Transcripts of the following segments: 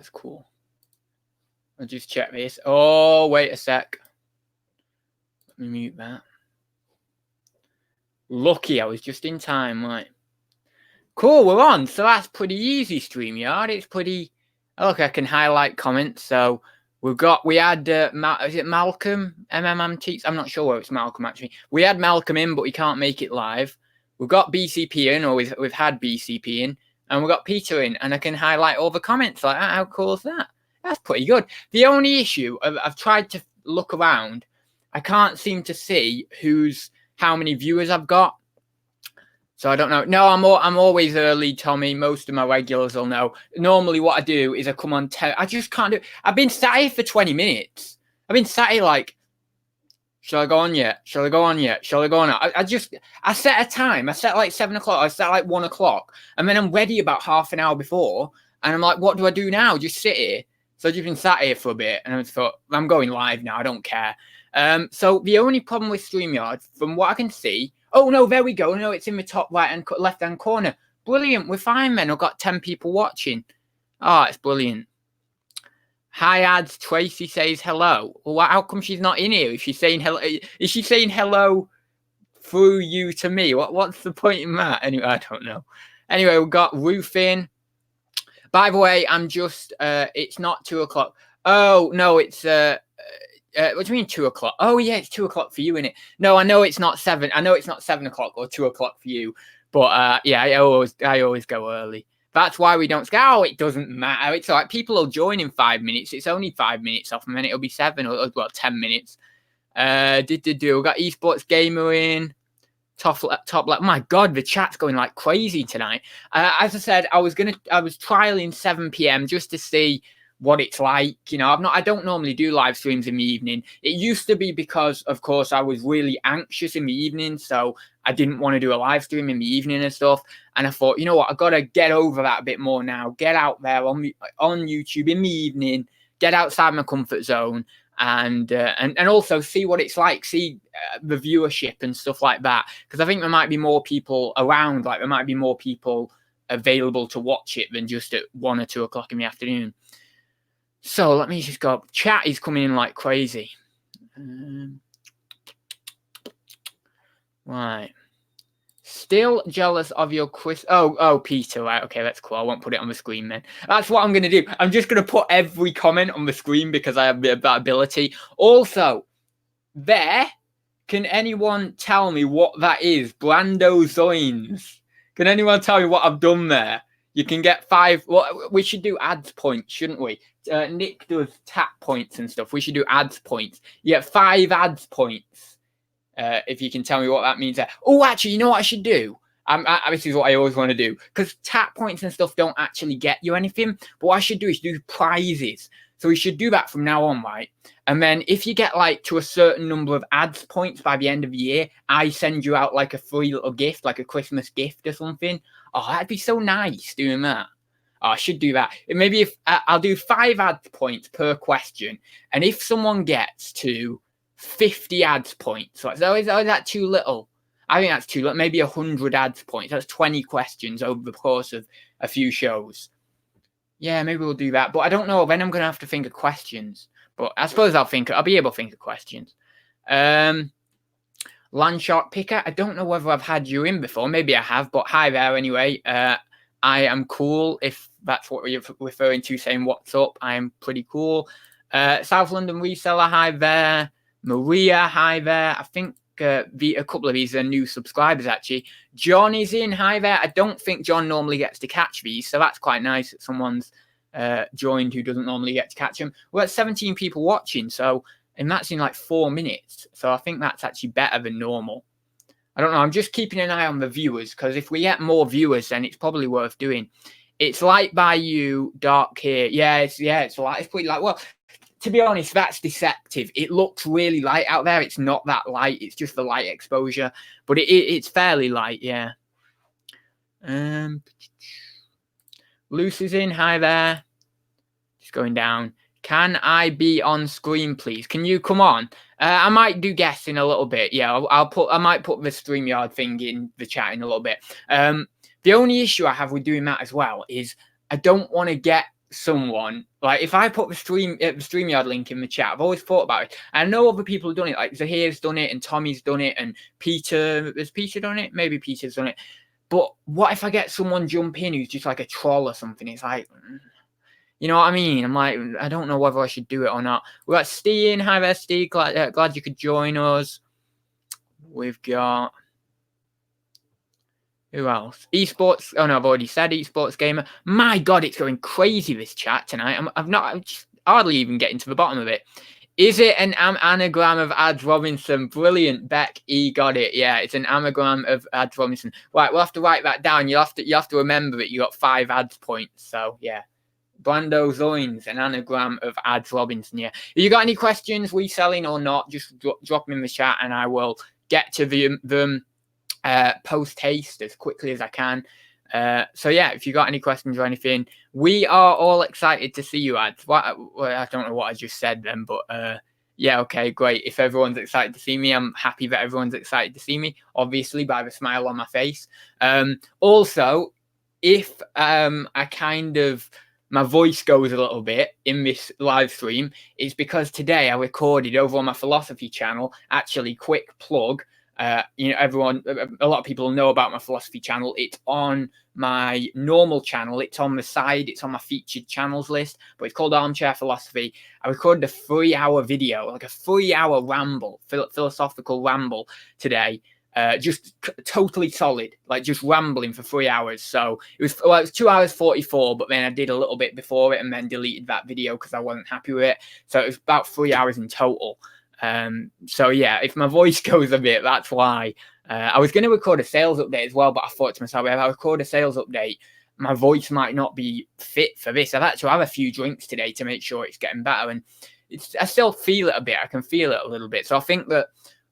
That's cool. I'll just check this. Oh, wait a sec. Let me mute that. Lucky I was just in time, right? Cool, we're on. So that's pretty easy, Streamyard. It's pretty... Look, I can highlight comments. So we had, is it Malcolm? MMMT? I'm not sure where it's Malcolm, actually. We had Malcolm in, but we can't make it live. We've got BCP in, or we've had BCP in. And we've got Peter in, and I can highlight all the comments like that. How cool is that? That's pretty good. The only issue, I've tried to look around. I can't seem to see how many viewers I've got. So I don't know. No, I'm always early, Tommy. Most of my regulars will know. Normally what I do is I come on 10. I just can't do. I've been sat here for 20 minutes. I've been sat here like, shall I go on yet? Shall I go on yet? Shall I go on? I set a time. I set like 7 o'clock. I set like 1 o'clock. And then I'm ready about half an hour before. And I'm like, what do I do now? Just sit here. So I've just been sat here for a bit. And I thought, I'm going live now. I don't care. So the only problem with StreamYard, from what I can see, oh, no, there we go. No, it's in the top right and left-hand corner. Brilliant. We're fine, then. I've got 10 people watching. Oh, it's brilliant. Hi, ads. Tracy says hello. Well, how come she's not in here? Is she saying hello? Is she saying hello through you to me? What's the point in that? Anyway, I don't know. Anyway, we've got Ruth in. By the way, I'm just, it's not 2 o'clock. Oh, no, it's, what do you mean 2 o'clock? Oh, yeah, it's 2 o'clock for you, innit? No, I know it's not 7. I know it's not 7 o'clock or 2 o'clock for you. But, yeah, I always go early. That's why we don't say, oh, it doesn't matter. It's all right. People will join in 5 minutes. It's only 5 minutes off, and then it'll be 7 or, well, 10 minutes. We got Esports Gamer in. Top left. My God, the chat's going like crazy tonight. As I said, I was trialing 7 p.m. just to see what it's like. You know, I don't normally do live streams in the evening. It used to be because, of course, I was really anxious in the evening, so I didn't want to do a live stream in the evening and stuff. And I thought, you know what, I've got to get over that a bit more now. Get out there on YouTube in the evening. Get outside my comfort zone. And also see what it's like, see the viewership and stuff like that. Because I think there might be more people around, like there might be more people available to watch it than just at 1 or 2 o'clock in the afternoon. So let me just go. Chat is coming in like crazy. Right. Still jealous of your quiz. Oh, Peter. Right. Okay, that's cool. I won't put it on the screen then. That's what I'm going to do. I'm just going to put every comment on the screen because I have that ability. Also, can anyone tell me what that is? Brando Zoins. Can anyone tell me what I've done there? You can get 5. Well, we should do ads points, shouldn't we? Nick does tap points and stuff. We should do ads points. You get 5 ads points. If you can tell me what that means. Oh, actually, you know what I should do? This is what I always want to do. Because tap points and stuff don't actually get you anything. But what I should do is do prizes. So we should do that from now on, right? And then if you get like to a certain number of ads points by the end of the year, I send you out like a free little gift, like a Christmas gift or something. Oh, that'd be so nice doing that. Oh, I should do that. Maybe if I'll do 5 ads points per question. And if someone gets to 50 ads points. So is that too little? I think that's too little. Maybe 100 ads points. That's 20 questions over the course of a few shows. Yeah, maybe we'll do that. But I don't know. Then I'm going to have to think of questions. But I suppose I'll be able to think of questions. Landshark Picker. I don't know whether I've had you in before. Maybe I have. But hi there anyway. I am cool, if that's what you're referring to, saying what's up. I am pretty cool. South London Reseller. Hi there. Maria, hi there. I think a couple of these are new subscribers, actually. John is in. Hi there. I don't think John normally gets to catch these, so that's quite nice that someone's joined who doesn't normally get to catch them. We're at 17 people watching, and that's in like 4 minutes. So I think that's actually better than normal. I don't know. I'm just keeping an eye on the viewers, because if we get more viewers, then it's probably worth doing. It's light by you, dark here. Yeah, it's light. It's pretty light. Well, to be honest, that's deceptive. It looks really light out there. It's not that light. It's just the light exposure. But it's fairly light, yeah. Luce is in. Hi there. Just going down. Can I be on screen, please? Can you come on? I might do guests in a little bit. Yeah, I might put the StreamYard thing in the chat in a little bit. The only issue I have with doing that as well is I don't want to get someone, like if I put the Streamyard link in the chat, I've always thought about it. I know other people have done it, like Zahir's done it and Tommy's done it and Peter, has Peter done it? Maybe Peter's done it. But what if I get someone jump in who's just like a troll or something? It's like, you know what I mean? I'm like, I don't know whether I should do it or not. We've got Steen. Hi there, Steve. Glad you could join us. We've got... Who else? Esports. Oh no, I've already said esports gamer. My God, it's going crazy, this chat tonight. I'm just hardly even getting to the bottom of it. Is it an anagram of Ads Robinson? Brilliant, Beck. E got it. Yeah, it's an anagram of Ads Robinson. Right, we'll have to write that down. You have to remember that you got 5 ads points. So yeah, Brando Zoins, an anagram of Ads Robinson. Yeah. If you got any questions, reselling or not, just drop them in the chat, and I will get to them post haste as quickly as I can. So yeah, if you got any questions or anything, we are all excited to see you, Ads. I don't know what I just said then, but yeah, okay, great. If everyone's excited to see me, I'm happy that everyone's excited to see me, obviously, by the smile on my face. Also, if my voice goes a little bit in this live stream, it's because today I recorded over on my philosophy channel. Actually, quick plug. A lot of people know about my philosophy channel. It's on my normal channel. It's on the side. It's on my featured channels list, but it's called Armchair Philosophy. I recorded a 3-hour video, like a 3-hour ramble, philosophical ramble today. Just totally solid, like just rambling for 3 hours. So it was 2 hours 44, but then I did a little bit before it and then deleted that video because I wasn't happy with it. So it was about 3 hours in total. So yeah, if my voice goes a bit, that's why. I was going to record a sales update as well, but I thought to myself, if I record a sales update, my voice might not be fit for this. I've had to have a few drinks today to make sure it's getting better, and I still feel it a bit. I can feel it a little bit. So I think that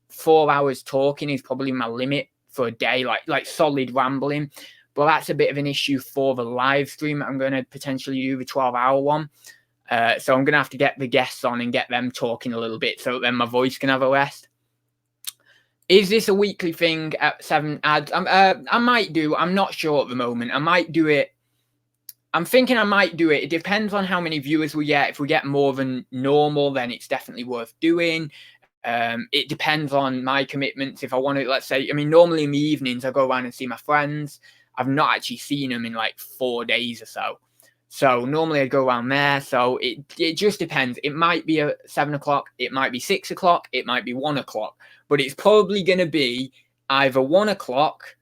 4 hours talking is probably my limit for a day, like solid rambling. But that's a bit of an issue for the live stream. I'm going to potentially do the 12-hour one. So I'm going to have to get the guests on and get them talking a little bit so then my voice can have a rest. Is this a weekly thing at 7 ads? I might do. I'm not sure at the moment. I might do it. I'm thinking I might do it. It depends on how many viewers we get. If we get more than normal, then it's definitely worth doing. It depends on my commitments. If I want to, let's say, normally in the evenings, I go around and see my friends. I've not actually seen them in like 4 days or so. So normally I go around there. So it just depends. It might be at 7 o'clock. It might be 6 o'clock. It might be 1 o'clock. But it's probably going to be either 1 o'clock,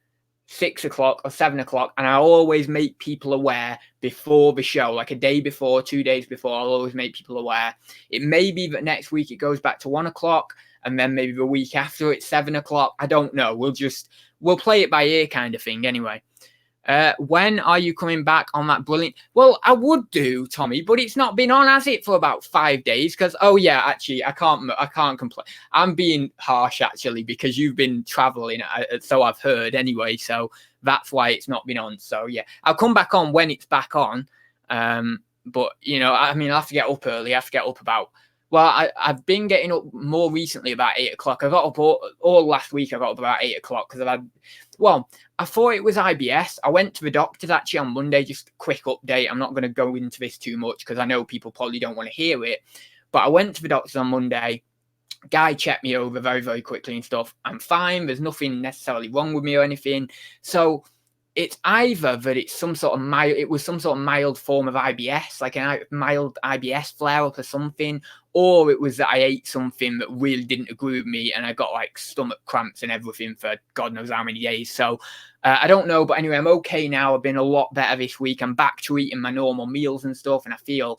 6 o'clock, or 7 o'clock. And I always make people aware before the show, like a day before, 2 days before. I'll always make people aware. It may be that next week it goes back to 1 o'clock. And then maybe the week after it's 7 o'clock. I don't know. We'll play it by ear kind of thing anyway. When are you coming back on that brilliant? Well, I would do, Tommy, but it's not been on, has it, for about 5 days? Because, oh yeah, actually, I can't complain. I'm being harsh, actually, because you've been traveling, so I've heard anyway. So that's why it's not been on. So yeah, I'll come back on when it's back on. But I'll have to get up early. I have to get up about. Well, I've been getting up more recently about 8 o'clock. I got up all last week. I got up about 8 o'clock because I thought it was IBS. I went to the doctors actually on Monday. Just a quick update. I'm not going to go into this too much because I know people probably don't want to hear it. But I went to the doctors on Monday. Guy checked me over very, very quickly and stuff. I'm fine. There's nothing necessarily wrong with me or anything. So it's either that it's some sort of mild form of IBS, like a mild IBS flare-up or something, or it was that I ate something that really didn't agree with me and I got like stomach cramps and everything for God knows how many days. So I don't know, but anyway, I'm okay now. I've been a lot better this week. I'm back to eating my normal meals and stuff, and I feel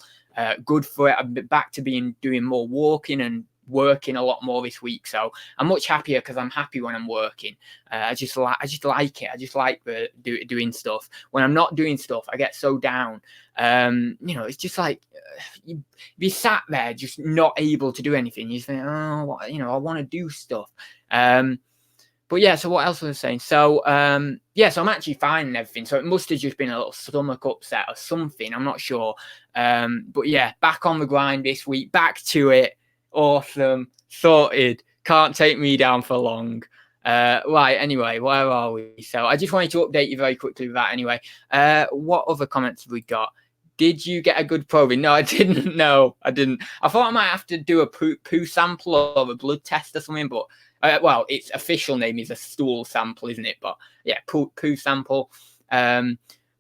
good for it. I'm back to doing more walking and working a lot more this week, so I'm much happier because I'm happy when I'm working. I just like it. I just like doing stuff. When I'm not doing stuff, I get so down. It's just like you be sat there just not able to do anything. You think, I want to do stuff. But yeah, so what else was I saying? So so I'm actually fine and everything. So it must have just been a little stomach upset or something. I'm not sure. But yeah, back on the grind this week. Back to it. Awesome. Sorted. Can't take me down for long. Right, anyway, where are we? So I just wanted to update you very quickly with that anyway. What other comments have we got? Did you get a good probing? No, I didn't. No, I didn't. I thought I might have to do a poo sample or a blood test or something, but well, its official name is a stool sample, isn't it? But yeah, poo sample.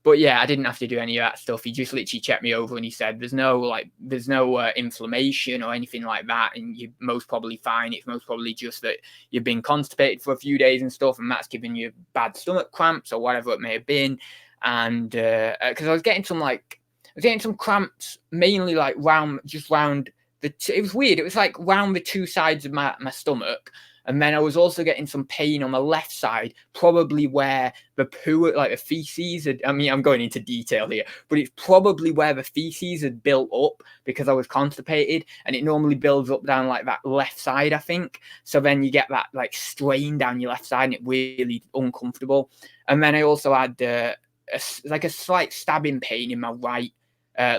But yeah, I didn't have to do any of that stuff. He just literally checked me over and he said, there's no inflammation or anything like that. And you're most probably fine. It's most probably just that you've been constipated for a few days and stuff. And that's giving you bad stomach cramps or whatever it may have been. And because I was getting some cramps mainly like round it was weird. It was like round the two sides of my stomach. And then I was also getting some pain on my left side, probably where the poo, like the feces had, I mean, I'm going into detail here, but it's probably where the feces had built up because I was constipated, and it normally builds up down like that left side, I think. So then you get that like strain down your left side and it's really uncomfortable. And then I also had a slight stabbing pain in my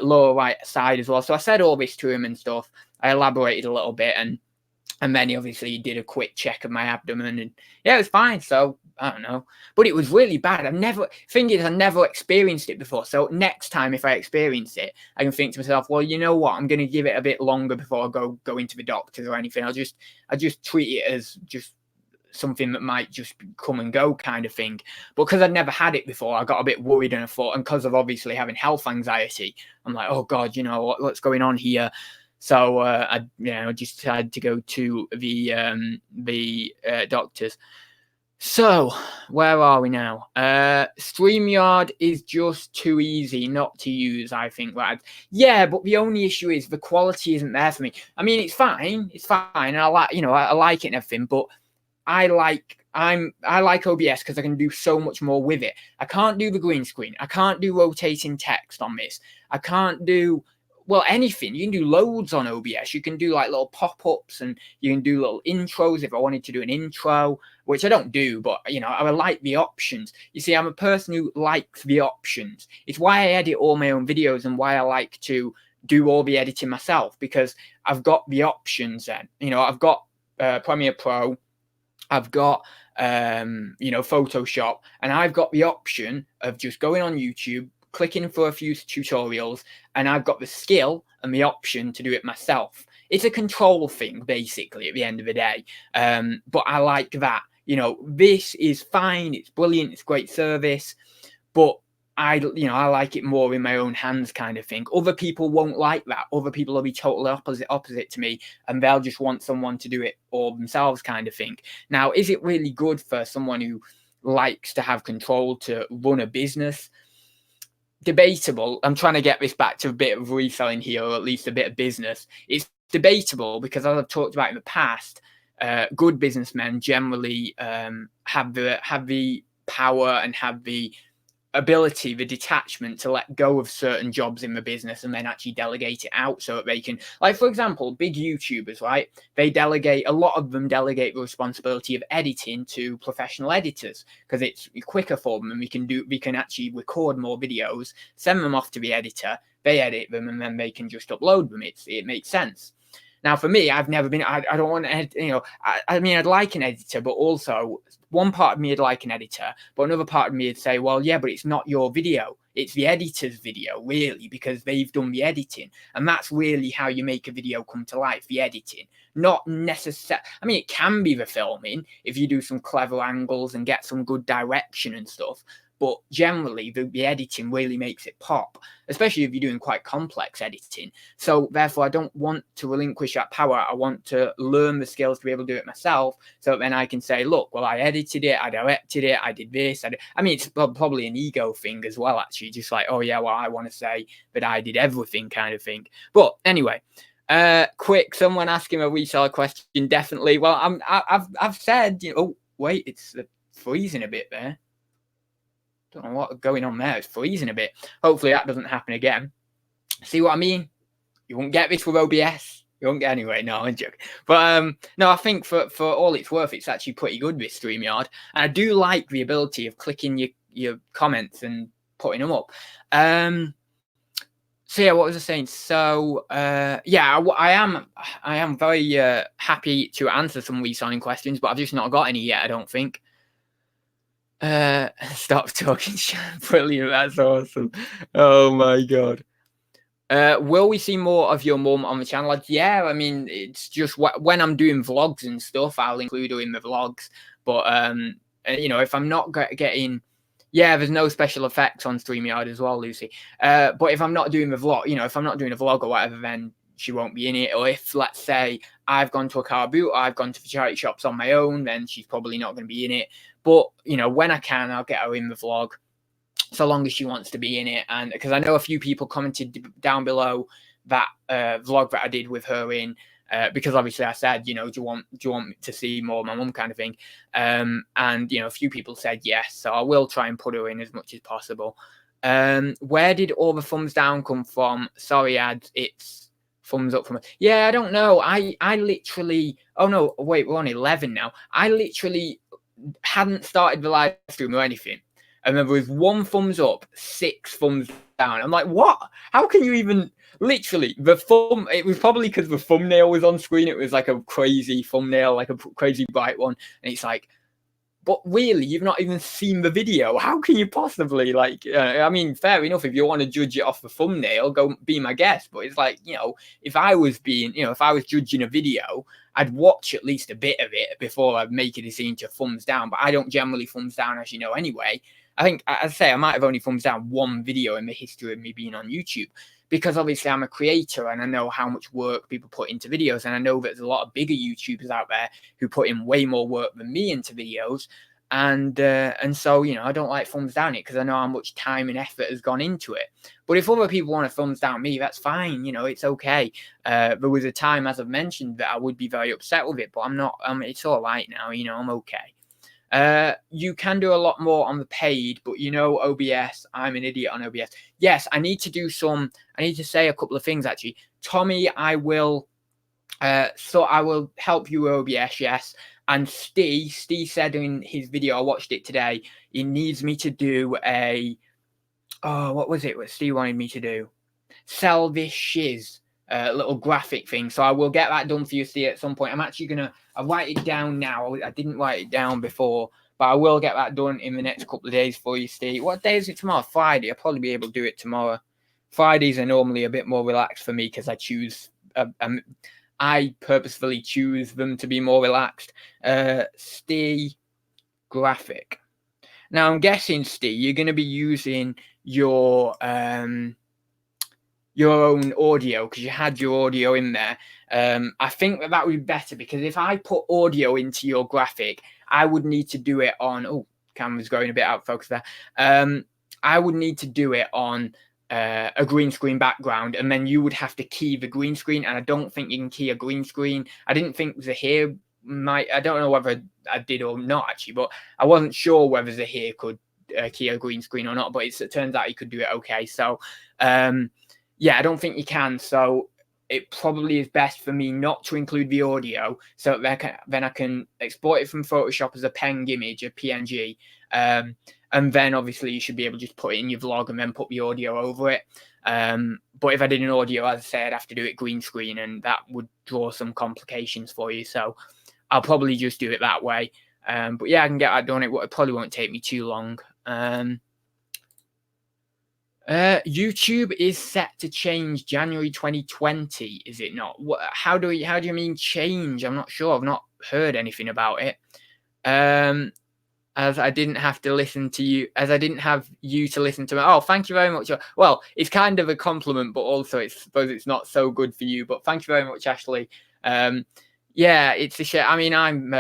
lower right side as well. So I said all this to him and stuff. I elaborated a little bit, and then he obviously did a quick check of my abdomen, and yeah, it was fine. So I don't know, but it was really bad. I never experienced it before. So next time if I experience it, I can think to myself, well, you know what? I'm going to give it a bit longer before I go into the doctors or anything. I just treat it as just something that might just come and go kind of thing. But because I'd never had it before, I got a bit worried, and I thought, and because of obviously having health anxiety, I'm like, oh God, you know what's going on here. So I just decided to go to the doctors. So where are we now? Streamyard is just too easy not to use, I think, lads. Yeah, but the only issue is the quality isn't there for me. I mean, it's fine, and I like it and everything, but I like OBS because I can do so much more with it. I can't do the green screen. I can't do rotating text on this. I can't do, well, anything. You can do loads on OBS. You can do like little pop-ups, and you can do little intros if I wanted to do an intro, which I don't do, but I like the options. You see, I'm a person who likes the options. It's why I edit all my own videos and why I like to do all the editing myself, because I've got the options then. I've got Premiere Pro, I've got Photoshop, and I've got the option of just going on YouTube, clicking for a few tutorials, and I've got the skill and the option to do it myself. It's a control thing, basically, at the end of the day. But I like that. This is fine. It's brilliant. It's great service. But I like it more in my own hands kind of thing. Other people won't like that. Other people will be totally opposite to me, and they'll just want someone to do it all themselves kind of thing. Now, is it really good for someone who likes to have control to run a business? Debatable. I'm trying to get this back to a bit of reselling here, or at least a bit of business. It's debatable because, as I've talked about in the past, good businessmen generally have the power and have the ability, the detachment to let go of certain jobs in the business and then actually delegate it out so that they can, like, for example, big YouTubers, right? A lot of them delegate the responsibility of editing to professional editors because it's quicker for them, and we can actually record more videos, send them off to the editor, they edit them, and then they can just upload them. It makes sense. Now, for me, I've never been, I don't want to, I mean, I'd like an editor, but also one part of me would like an editor, but another part of me would say, well, yeah, but it's not your video. It's the editor's video, really, because they've done the editing. And that's really how you make a video come to life, the editing. Not necessarily, I mean, it can be the filming if you do some clever angles and get some good direction and stuff. But generally, the editing really makes it pop, especially if you're doing quite complex editing. So therefore, I don't want to relinquish that power. I want to learn the skills to be able to do it myself, so then I can say, look, well, I edited it, I directed it, I did this. I mean, it's probably an ego thing as well, actually. Just like, oh, yeah, well, I want to say that I did everything kind of thing. But anyway, quick, someone asking a reseller question, definitely. Well, I've said, oh, wait, it's freezing a bit there. Don't know what's going on there. It's freezing a bit. Hopefully that doesn't happen again. See what I mean? You won't get this with OBS. You won't get anyway. No, I'm joking. But no, I think for all it's worth, it's actually pretty good with StreamYard. And I do like the ability of clicking your comments and putting them up. So yeah, what was I saying? So yeah, I am very happy to answer some reselling questions, but I've just not got any yet, I don't think. Stop talking. Brilliant. That's awesome. Oh my God. Will we see more of your mum on the channel? Yeah, I mean, it's just when I'm doing vlogs and stuff, I'll include her in the vlogs. But you know, if I'm not getting, yeah, there's no special effects on StreamYard as well, Lucy. But if I'm not doing the vlog, you know, if I'm not doing a vlog or whatever, then she won't be in it. Or if, let's say, I've gone to a car boot, or I've gone to the charity shops on my own, then she's probably not going to be in it. But you know, when I can, I'll get her in the vlog, so long as she wants to be in it. And because I know a few people commented down below that vlog that I did with her in, because obviously I said, you know, do you want to see more of my mum, kind of thing. And you know, a few people said yes, so I will try and put her in as much as possible. Where did all the thumbs down come from? Sorry, ads, it's thumbs up from. Yeah, I don't know. I literally. Oh no, wait, we're on 11 now. I literally hadn't started the live stream or anything. And there was 1 thumbs up, 6 thumbs down. I'm like, what? How can you even, literally, the thumb, it was probably because the thumbnail was on screen. It was like a crazy thumbnail, like a crazy bright one. And it's like, but really, you've not even seen the video. How can you possibly, like, I mean, fair enough. If you want to judge it off the thumbnail, go be my guest. But it's like, you know, if I was judging a video, I'd watch at least a bit of it before I'd make a decision to thumbs down. But I don't generally thumbs down, as you know, anyway. I think, as I say, I might have only thumbs down 1 video in the history of me being on YouTube, because obviously I'm a creator and I know how much work people put into videos. And I know that there's a lot of bigger YouTubers out there who put in way more work than me into videos. And so, you know, I don't like thumbs down it because I know how much time and effort has gone into it. But if other people want to thumbs down me, that's fine. You know, it's okay. There was a time, as I've mentioned, that I would be very upset with it, but I'm not. It's all right now. You know, I'm okay. You can do a lot more on the paid, but you know, OBS, I'm an idiot on OBS. Yes, I need to say a couple of things, actually. Tommy, I will help you with OBS, yes. And Steve said in his video, I watched it today, he needs me to do what was it what Steve wanted me to do? Sell this shiz. Little graphic thing, so I will get that done for you, Steve, at some point. I'll write it down now. I didn't write it down before, but I will get that done in the next couple of days for you, Steve. What day is it tomorrow? Friday. I'll probably be able to do it tomorrow. Fridays are normally a bit more relaxed for me because I purposefully choose them to be more relaxed. Steve graphic. Now I'm guessing, Steve, you're going to be using your own audio because you had your audio in there. I think that would be better, because if I put audio into your graphic, I would need to do it on. Oh, camera's going a bit out of focus there. I would need to do it on a green screen background, and then you would have to key the green screen, and I don't think you can key a green screen. I didn't think Zahir might. I don't know whether I did or not, actually, but I wasn't sure whether Zahir could key a green screen or not, but it turns out he could do it okay. So yeah, I don't think you can. So it probably is best for me not to include the audio, so then I can export it from Photoshop as a PNG image, a PNG. And then obviously you should be able to just put it in your vlog and then put the audio over it. But if I did an audio, as I say, I'd have to do it green screen, and that would draw some complications for you. So I'll probably just do it that way. But yeah, I can get that done. It probably won't take me too long. YouTube is set to change January 2020, is it not? How do you mean change? I'm not sure. I've not heard anything about it. As I didn't have to listen to you, as I didn't have you to listen to me. Oh, thank you very much. Well, it's kind of a compliment, but also I suppose it's not so good for you. But thank you very much, Ashley. Yeah, it's a shame. I mean, I'm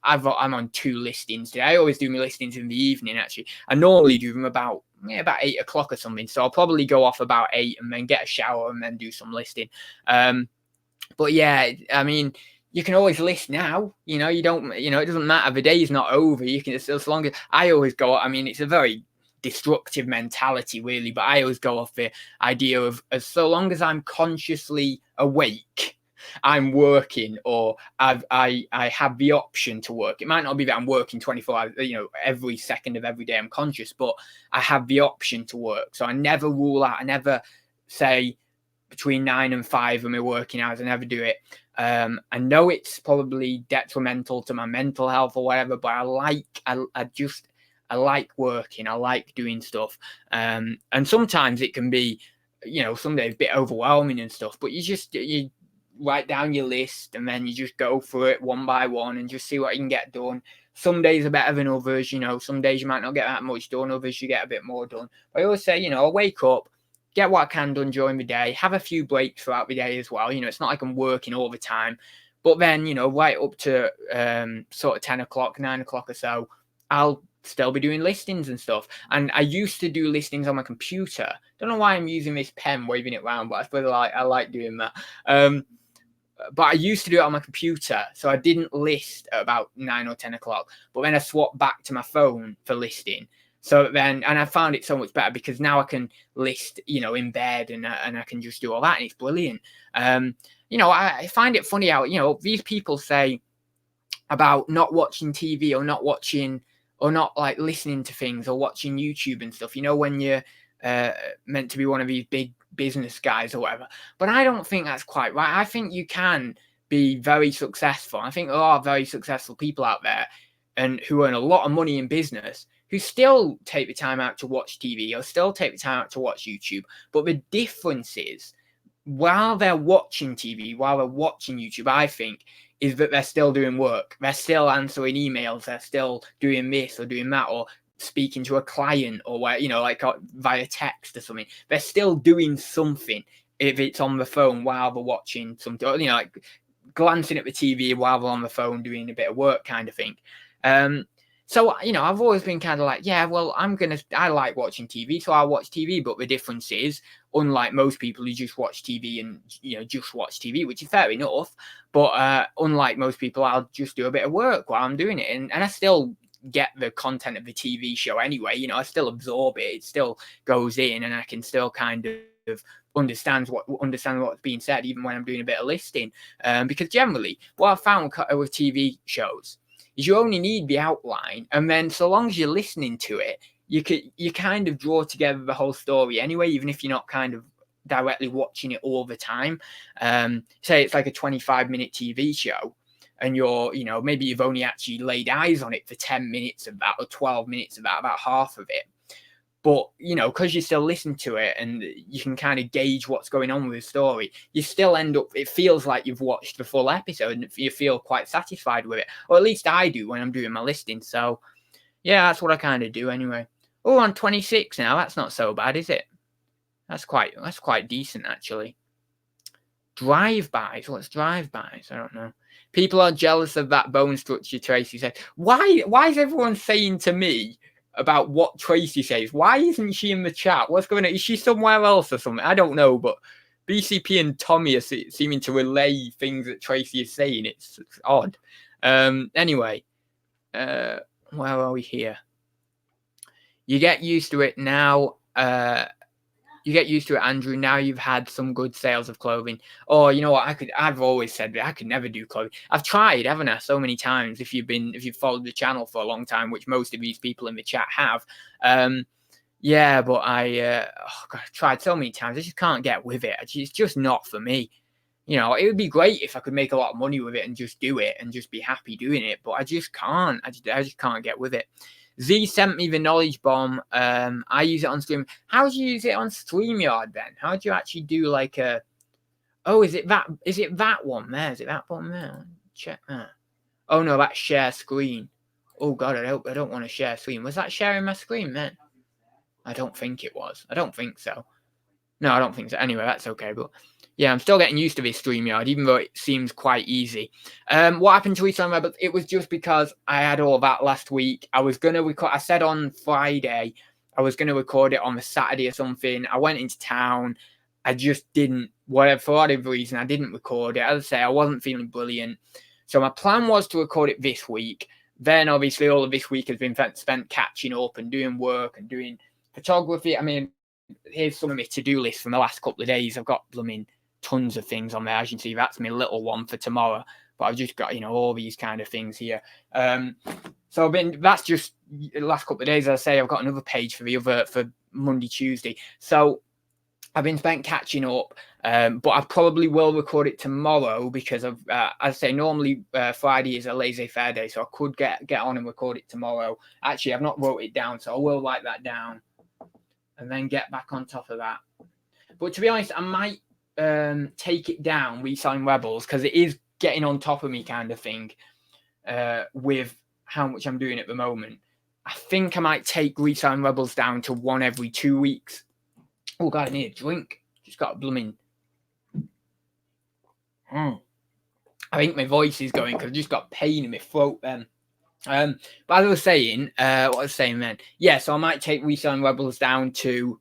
on 2 listings today. I always do my listings in the evening, actually. I normally do them about 8 o'clock or something. So I'll probably go off about 8 and then get a shower and then do some listing. But yeah, I mean, you can always list now. You know, it doesn't matter. The day is not over. You can, as long as I always go. I mean, it's a very destructive mentality, really. But I always go off the idea of, as so long as I'm consciously awake, I'm working, or I have the option to work. It might not be that I'm working 24 hours, every second of every day I'm conscious, but I have the option to work. So I never rule out. I never say between 9 and 5 of my working hours. I never do it. I know it's probably detrimental to my mental health or whatever, but I like working. I like doing stuff. And sometimes it can be you know, some days a bit overwhelming and stuff, but you write down your list and then you just go through it one by one and just see what you can get done. Some days are better than others, you know, some days you might not get that much done, others you get a bit more done. But I always say, you know, I wake up, get what I can done during the day, have a few breaks throughout the day as well. You know, it's not like I'm working all the time, but then, you know, right up to sort of 10 o'clock, 9 o'clock or so, I'll still be doing listings and stuff. And I used to do listings on my computer. Don't know why I'm using this pen, waving it around, but I feel like I like doing that. But I used to do it on my computer, so I didn't list at about 9 or 10 o'clock. But then I swapped back to my phone for listing. So then, and I found it so much better because now I can list, you know, in bed and I can just do all that, and it's brilliant. You know, I find it funny how, you know, these people say about not watching TV or not watching or not like listening to things or watching YouTube and stuff, you know, when you're meant to be one of these big business guys or whatever. But I don't think that's quite right. I think you can be very successful. I think there are very successful people out there and who earn a lot of money in business who still take the time out to watch TV or still take the time out to watch YouTube. But the difference is, while they're watching TV, while they're watching YouTube, I think, is that they're still doing work. They're still answering emails. They're still doing this or doing that, or speaking to a client, or where, you know, like via text or something. They're still doing something if it's on the phone while they're watching something, you know, like glancing at the TV while they're on the phone doing a bit of work kind of thing. So, you know, I've always been kind of like, yeah, well, I like watching TV, so I'll watch TV. But the difference is, unlike most people who just watch TV and, you know, just watch TV, which is fair enough. But unlike most people, I'll just do a bit of work while I'm doing it. And I still get the content of the TV show anyway. You know, I still absorb it. It still goes in and I can still kind of understand what's being said, even when I'm doing a bit of listing. Because generally, what I've found with TV shows is you only need the outline, and then so long as you're listening to it, you kind of draw together the whole story anyway, even if you're not kind of directly watching it all the time. Say it's like a 25-minute TV show, and you know, maybe you've only actually laid eyes on it for 10 minutes of that, or 12 minutes of that, about half of it. But, you know, because you still listen to it and you can kind of gauge what's going on with the story, you still end up, it feels like you've watched the full episode and you feel quite satisfied with it. Or at least I do when I'm doing my listing. So, yeah, that's what I kind of do anyway. Oh, I'm 26 now. That's not so bad, is it? That's quite decent, actually. Drive-bys. What's drive-bys? I don't know. People are jealous of that bone structure, Tracy said. Why is everyone saying to me about what Tracy says? Why isn't she in the chat? What's going on? Is she somewhere else or something? I don't know, but BCP and Tommy are seeming to relay things that Tracy is saying. It's odd. Anyway, where are we here? You get used to it now. You get used to it, Andrew. Now you've had some good sales of clothing. Oh, you know what? I've always said that I could never do clothing. I've tried, haven't I, so many times. If you've followed the channel for a long time, which most of these people in the chat have. Yeah, but I've tried so many times. I just can't get with it. It's just not for me. You know, it would be great if I could make a lot of money with it and just do it and just be happy doing it, but I just can't. I just can't get with it. Z sent me the knowledge bomb. I use it on Stream. How do you use it on StreamYard then? How do you actually do like a? Oh, is it that one there? Is it that one there? Check that. Oh no, that's share screen. Oh god, I don't want to share screen. Was that sharing my screen then? I don't think it was. I don't think so. No, I don't think so. Anyway, that's okay. But yeah, I'm still getting used to this StreamYard, even though it seems quite easy. What happened to each time? It was just because I had all that last week. I was going to record. I said on Friday I was going to record it on the Saturday or something. I went into town. I just didn't, for whatever reason, I didn't record it. As I say, I wasn't feeling brilliant. So my plan was to record it this week. Then obviously all of this week has been spent catching up and doing work and doing photography. I mean, here's some of my to-do list from the last couple of days. I've got tons of things on there. As you can see, that's my little one for tomorrow. But I've just got, you know, all these kind of things here. So that's just the last couple of days. As I say, I've got another page for Monday, Tuesday. So I've been spent catching up. But I probably will record it tomorrow because as I say, normally Friday is a laissez-faire day, so I could get on and record it tomorrow. Actually, I've not wrote it down, so I will write that down and then get back on top of that. But to be honest, I might take it down, Reselling Rebels, because it is getting on top of me kind of thing with how much I'm doing at the moment. I think I might take Reselling Rebels down to 1 every 2 weeks. Oh, God, I need a drink. Just got a blooming... I think my voice is going because I just got pain in my throat then. But as I was saying, then, yeah, so I might take Reselling Rebels down to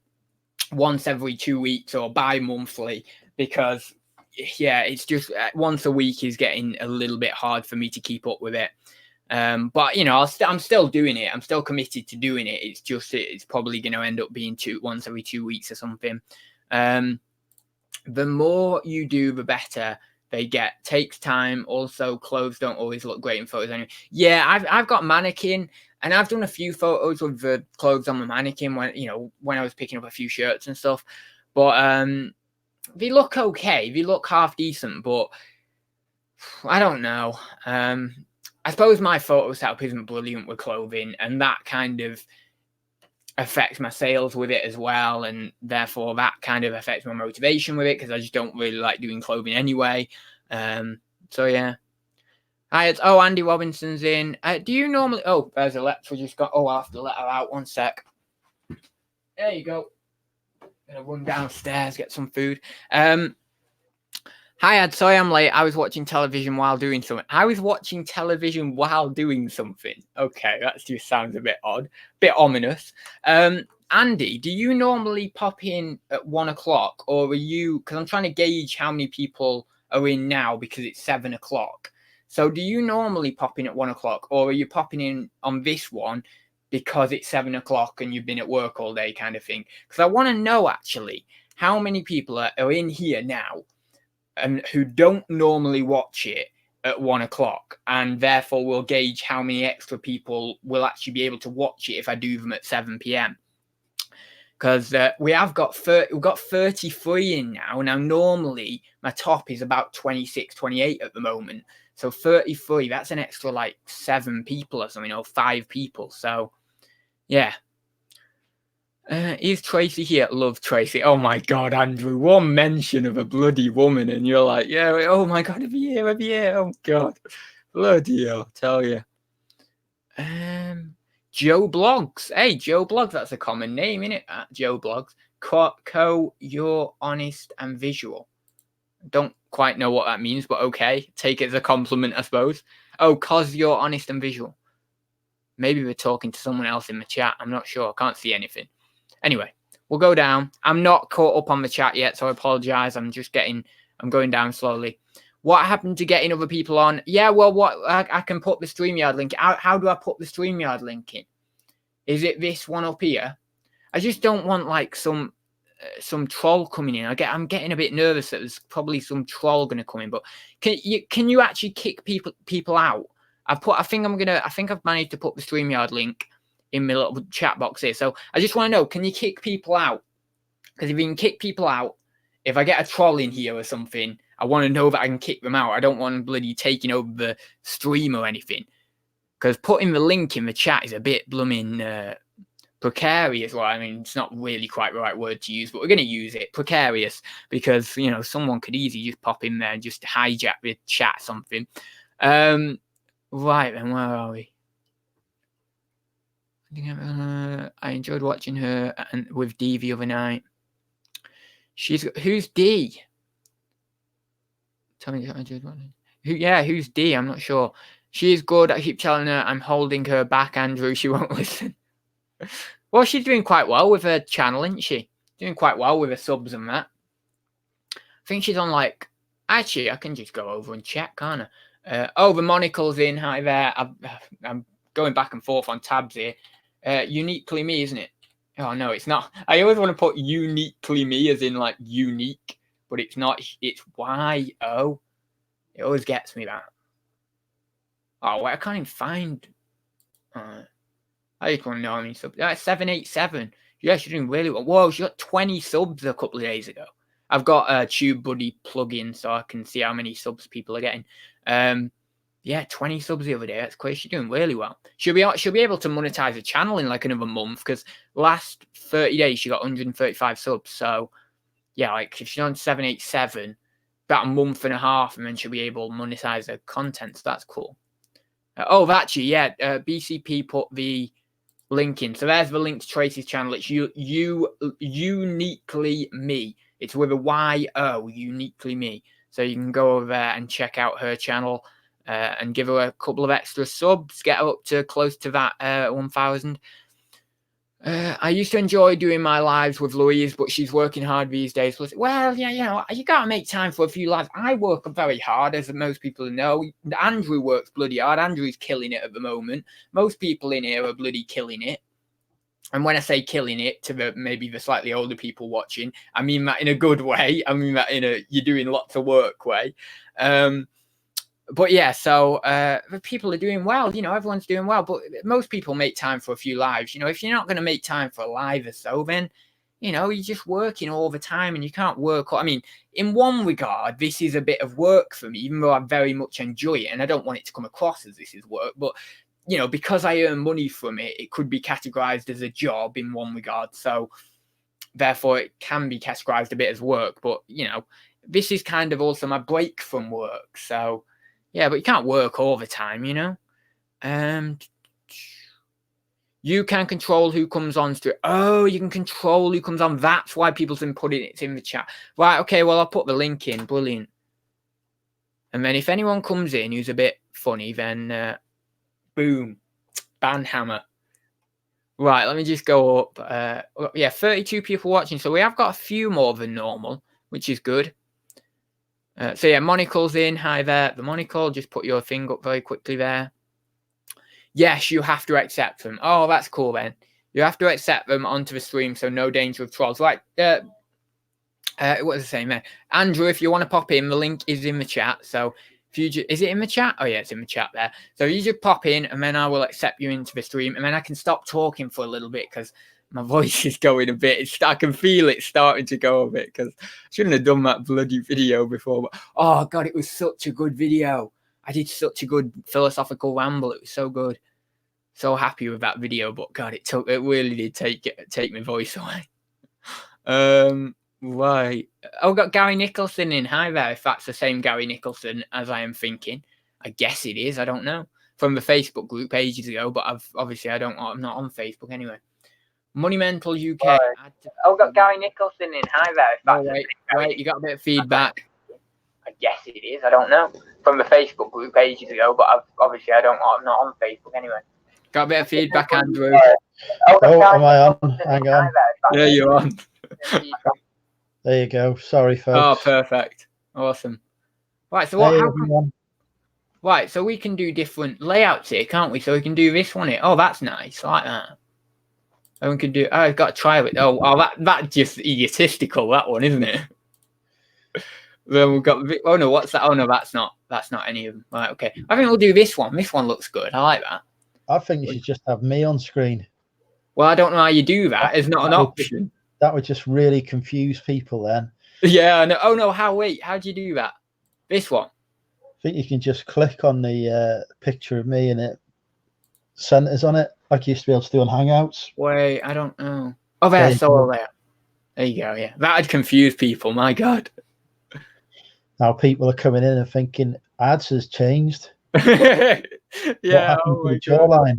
once every 2 weeks or bi-monthly, because yeah, it's just once a week is getting a little bit hard for me to keep up with it. But you know, I'm still doing it. I'm still committed to doing it. It's just it's probably going to end up being once every 2 weeks or something. The more you do, the better they get. Takes time. Also, clothes don't always look great in photos anyway. Yeah, I've got mannequin, and I've done a few photos with the clothes on the mannequin when I was picking up a few shirts and stuff. But they look okay. They look half decent, but I don't know. I suppose my photo setup isn't brilliant with clothing, and that kind of affects my sales with it as well, and therefore that kind of affects my motivation with it, because I just don't really like doing clothing anyway. So yeah. Andy Robinson's in. Do you normally... Oh, there's Alexa just got... Oh, I'll have to let her out 1 sec. There you go. Gonna run downstairs, get some food. Hi, Ed. Sorry I'm late. I was watching television while doing something. I was watching television while doing something. Okay, that just sounds a bit odd. Bit ominous. Andy, do you normally pop in at 1 o'clock, or are you... Because I'm trying to gauge how many people are in now because it's 7 o'clock. So do you normally pop in at 1 o'clock, or are you popping in on this one because it's 7 o'clock and you've been at work all day kind of thing? Because I want to know, actually, how many people are in here now and who don't normally watch it at 1 o'clock, and therefore will gauge how many extra people will actually be able to watch it if I do them at 7 p.m. Because we've got 33 in now. Now, normally, my top is about 26, 28 at the moment. So 33, that's an extra like 7 people or something, or 5 people. So, yeah. Is Tracy here? Love Tracy. Oh my God, Andrew, one mention of a bloody woman and you're like, yeah, oh my God, every year. Oh God, bloody hell, tell you. Joe Blogs. Hey, Joe Blogs, that's a common name, isn't it? Joe Blogs. You're honest and visual. Don't quite know what that means, but okay. Take it as a compliment, I suppose. Oh, cause you're honest and visual. Maybe we're talking to someone else in the chat. I'm not sure. I can't see anything. Anyway, we'll go down. I'm not caught up on the chat yet, so I apologize. I'm going down slowly. What happened to getting other people on? Yeah, well, I can put the Streamyard link. How do I put the Streamyard link in? Is it this one up here? I just don't want like some troll coming in. I'm getting a bit nervous that there's probably some troll going to come in. But can you actually kick people out? I think I've managed to put the Streamyard link in my little chat box here. So I just want to know, can you kick people out? Because if you can kick people out, if I get a troll in here or something, I want to know that I can kick them out. I don't want bloody taking over the stream or anything. Because putting the link in the chat is a bit blooming precarious. Well, I mean, it's not really quite the right word to use, but we're going to use it. Precarious. Because, you know, someone could easily just pop in there and just hijack the chat something. Right, then, where are we? I enjoyed watching her with Dee the other night. Who's Dee? Tell me, I enjoyed watching. Who's Dee? I'm not sure. She's good. I keep telling her I'm holding her back, Andrew. She won't listen. Well, she's doing quite well with her channel, isn't she? Doing quite well with her subs and that. I think she's on like... Actually, I can just go over and check, can't I? The monocle's in. Hi there. I'm going back and forth on tabs here. Uniquely me, isn't it? Oh, no, it's not. I always want to put uniquely me as in like unique, but it's not. It's Y-O. It always gets me that. Oh, wait, I can't even find. I just want to know how many subs. 787. Yeah, she's doing really well. Whoa, she got 20 subs a couple of days ago. I've got a TubeBuddy plugin so I can see how many subs people are getting. Yeah, 20 subs the other day. That's crazy. She's doing really well. She'll be able to monetize the channel in like another month, because last 30 days she got 135 subs. So yeah, like if she's on 787, about a month and a half, and then she'll be able to monetize her content. So that's cool. Oh, actually, yeah, BCP put the link in. So there's the link to Tracy's channel. It's uniquely me. It's with a Y-O, uniquely me. So you can go over there and check out her channel and give her a couple of extra subs, get her up to close to that 1,000. I used to enjoy doing my lives with Louise, but she's working hard these days. Well, yeah, you know, you gotta make time for a few lives. I work very hard, as most people know. Andrew works bloody hard. Andrew's killing it at the moment. Most people in here are bloody killing it. And when I say killing it to maybe the slightly older people watching, I mean that in a good way. I mean that in a you're doing lots of work way. But yeah, so the people are doing well. You know, everyone's doing well. But most people make time for a few lives. You know, if you're not going to make time for a live or so, then, you know, you're just working all the time and you can't work. I mean, in one regard, this is a bit of work for me, even though I very much enjoy it. And I don't want it to come across as this is work. But, you know, because I earn money from it, it could be categorized as a job in one regard. So therefore, it can be categorized a bit as work. But, you know, this is kind of also my break from work. So, yeah, but you can't work all the time, you know. You can control who comes on stream. Oh, you can control who comes on. That's why people's been putting it in the chat. Right, okay, well, I'll put the link in. Brilliant. And then if anyone comes in who's a bit funny, then boom, ban hammer. Right, let me just go up. Yeah, 32 people watching. So we have got a few more than normal, which is good. So yeah, Monocle's in. Hi there, the Monocle. Just put your thing up very quickly there. Yes, you have to accept them. Oh, that's cool then. You have to accept them onto the stream, so no danger of trolls. Right. What was I saying there? Andrew, if you want to pop in, the link is in the chat. So if you is it in the chat? Oh yeah, it's in the chat there. So you just pop in, and then I will accept you into the stream, and then I can stop talking for a little bit because my voice is going a bit. I can feel it starting to go a bit because I shouldn't have done that bloody video before. But oh god, it was such a good video. I did such a good philosophical ramble. It was so good. So happy with that video. But god, it really did take my voice away. Right. Oh, got Gary Nicholson in. Hi there. If that's the same Gary Nicholson as I am thinking, I guess it is. I don't know. From the Facebook group ages ago, but I'm not on Facebook anyway. Monumental UK. Oh, got Gary Nicholson in. Hi there. Oh, wait, you got a bit of feedback. I guess it is. I don't know. From the Facebook group ages ago, but I'm not on Facebook anyway. Got a bit of feedback, Andrew. Oh, am I on? Hang on. Yeah, you're on. There you go. Sorry, folks. Oh, perfect. Awesome. Right, so what? Right, so we can do different layouts here, can't we? So we can do this one here. Oh, that's nice. I like that. And we can do. Oh, I've got to try it. Oh, that's just egotistical. That one, isn't it? Then we've got. Oh no, what's that? Oh no, that's not any of them. Right, okay. I think we'll do this one. This one looks good. I like that. I think you should just have me on screen. Well, I don't know how you do that. It's not an option. That would just really confuse people then. Yeah. No. Oh no. How do you do that? This one. I think you can just click on the picture of me and it centers on it, like you used to be able to do on Hangouts. Wait, I don't know. Oh, there. There you go. Yeah, that'd confuse people. My God. Now people are coming in and thinking ads has changed. Yeah. The jawline.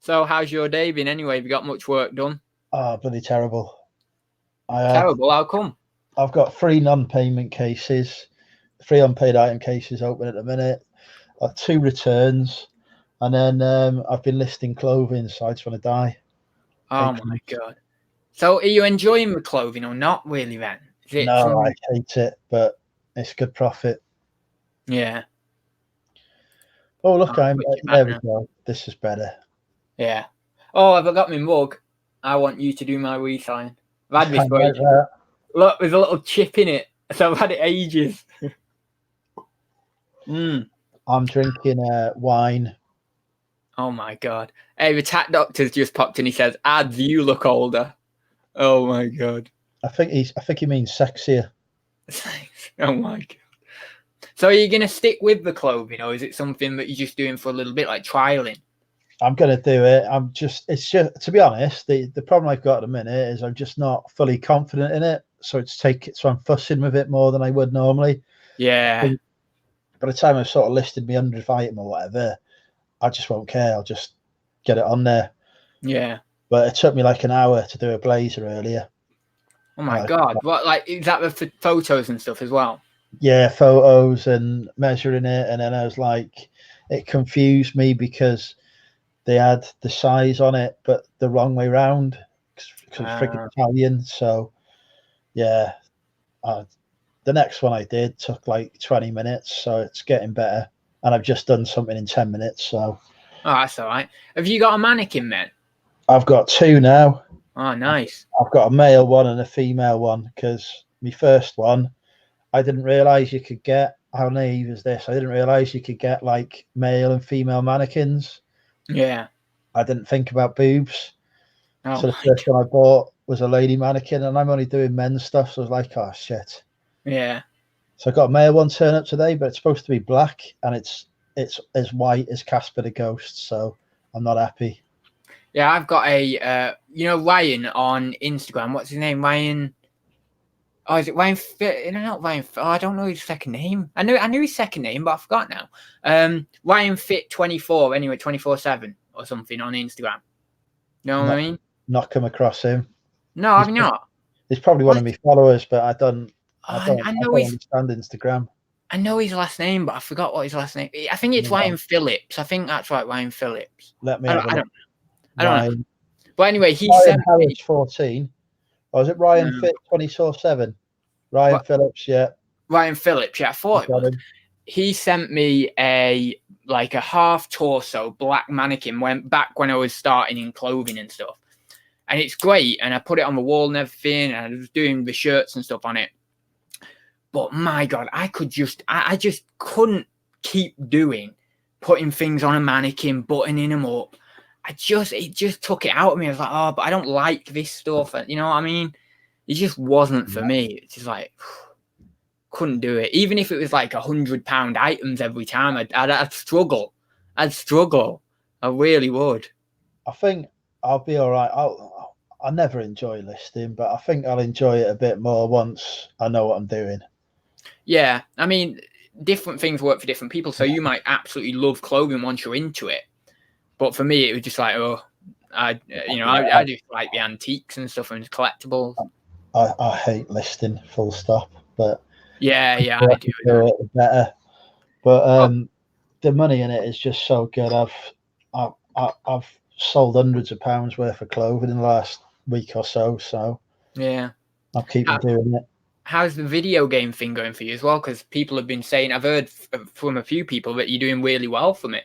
So, how's your day been anyway? Have you got much work done? Oh, bloody terrible. Terrible? How come? I've got 3 non-payment cases, 3 unpaid item cases open at the minute. I've 2 returns, and then I've been listing clothing, so I just want to die. Oh my God. So, are you enjoying the clothing or not really then? No, I hate it, but it's good profit. Yeah. Oh, look, there we go. This is better. Yeah. Oh, I've got my mug. I want you to do my re-sign. I've had this for ages. Look, there's a little chip in it. So I've had it ages. I'm drinking wine. Oh my God. Hey, the tat doctor's just popped in. He says, ads, you look older. Oh my God. I think he means sexier. Oh my God. So are you going to stick with the clothing, or is it something that you're just doing for a little bit, like trialing? I'm going to do it. It's just, to be honest, the problem I've got at the minute is I'm just not fully confident in it. so I'm fussing with it more than I would normally. Yeah. By the time I've sort of listed my 100th item or whatever, I just won't care. I'll just get it on there. Yeah. But it took me like an hour to do a blazer earlier. Oh my God. What, like, is that the photos and stuff as well? Yeah, photos and measuring it. And then I was like, it confused me because they had the size on it, but the wrong way round because it's freaking Italian. So, yeah, the next one I did took like 20 minutes. So it's getting better. And I've just done something in 10 minutes. So, oh, that's all right. Have you got a mannequin then? I've got two now. Oh, nice. I've got a male one and a female one because my first one, I didn't realize you could get, how naive is this? I didn't realize you could get like male and female mannequins. Yeah. I didn't think about boobs. Oh, so the first one I bought was a lady mannequin, and I'm only doing men's stuff. So I was like, oh shit. Yeah. So I got a male one turn up today, but it's supposed to be black, and it's as white as Casper the Ghost. So I'm not happy. Yeah, I've got a, Ryan on Instagram. What's his name? Ryan. Oh, is it Ryan Fit? No, not Ryan. Oh, I don't know his second name. I knew his second name, but I forgot now. Ryan Fit 24. Anyway, 24/7 or something on Instagram. You know what I mean? Not come across him. No, have you not? He's probably one of my followers, but I don't I know understand Instagram. I know his last name, but I forgot what his last name. I think it's Ryan Phillips. I think that's right, Ryan Phillips. Let me. I don't know. But anyway, he sent me 14. Or is it Ryan Fit 24/7? Ryan Phillips, yeah. Ryan Phillips, yeah. I thought it was. He sent me a half torso black mannequin when I was starting in clothing and stuff. And it's great. And I put it on the wall and everything. And I was doing the shirts and stuff on it. But my God, I just couldn't keep putting things on a mannequin, buttoning them up. It just took it out of me. I was like, oh, but I don't like this stuff. You know what I mean? It just wasn't for me. It's just like, couldn't do it. Even if it was like £100 items every time, I'd struggle. I really would. I think I'll be all right. I never enjoy listing, but I think I'll enjoy it a bit more once I know what I'm doing. Yeah, I mean, different things work for different people. So you might absolutely love clothing once you're into it, but for me, it was just like, I just like the antiques and stuff and collectibles. I hate listing, full stop. But yeah, I do it better. But the money in it is just so good. I've sold hundreds of pounds worth of clothing in the last week or so. So yeah, I'll keep doing it. How's the video game thing going for you as well? Because people have been saying, I've heard from a few people that you're doing really well from it.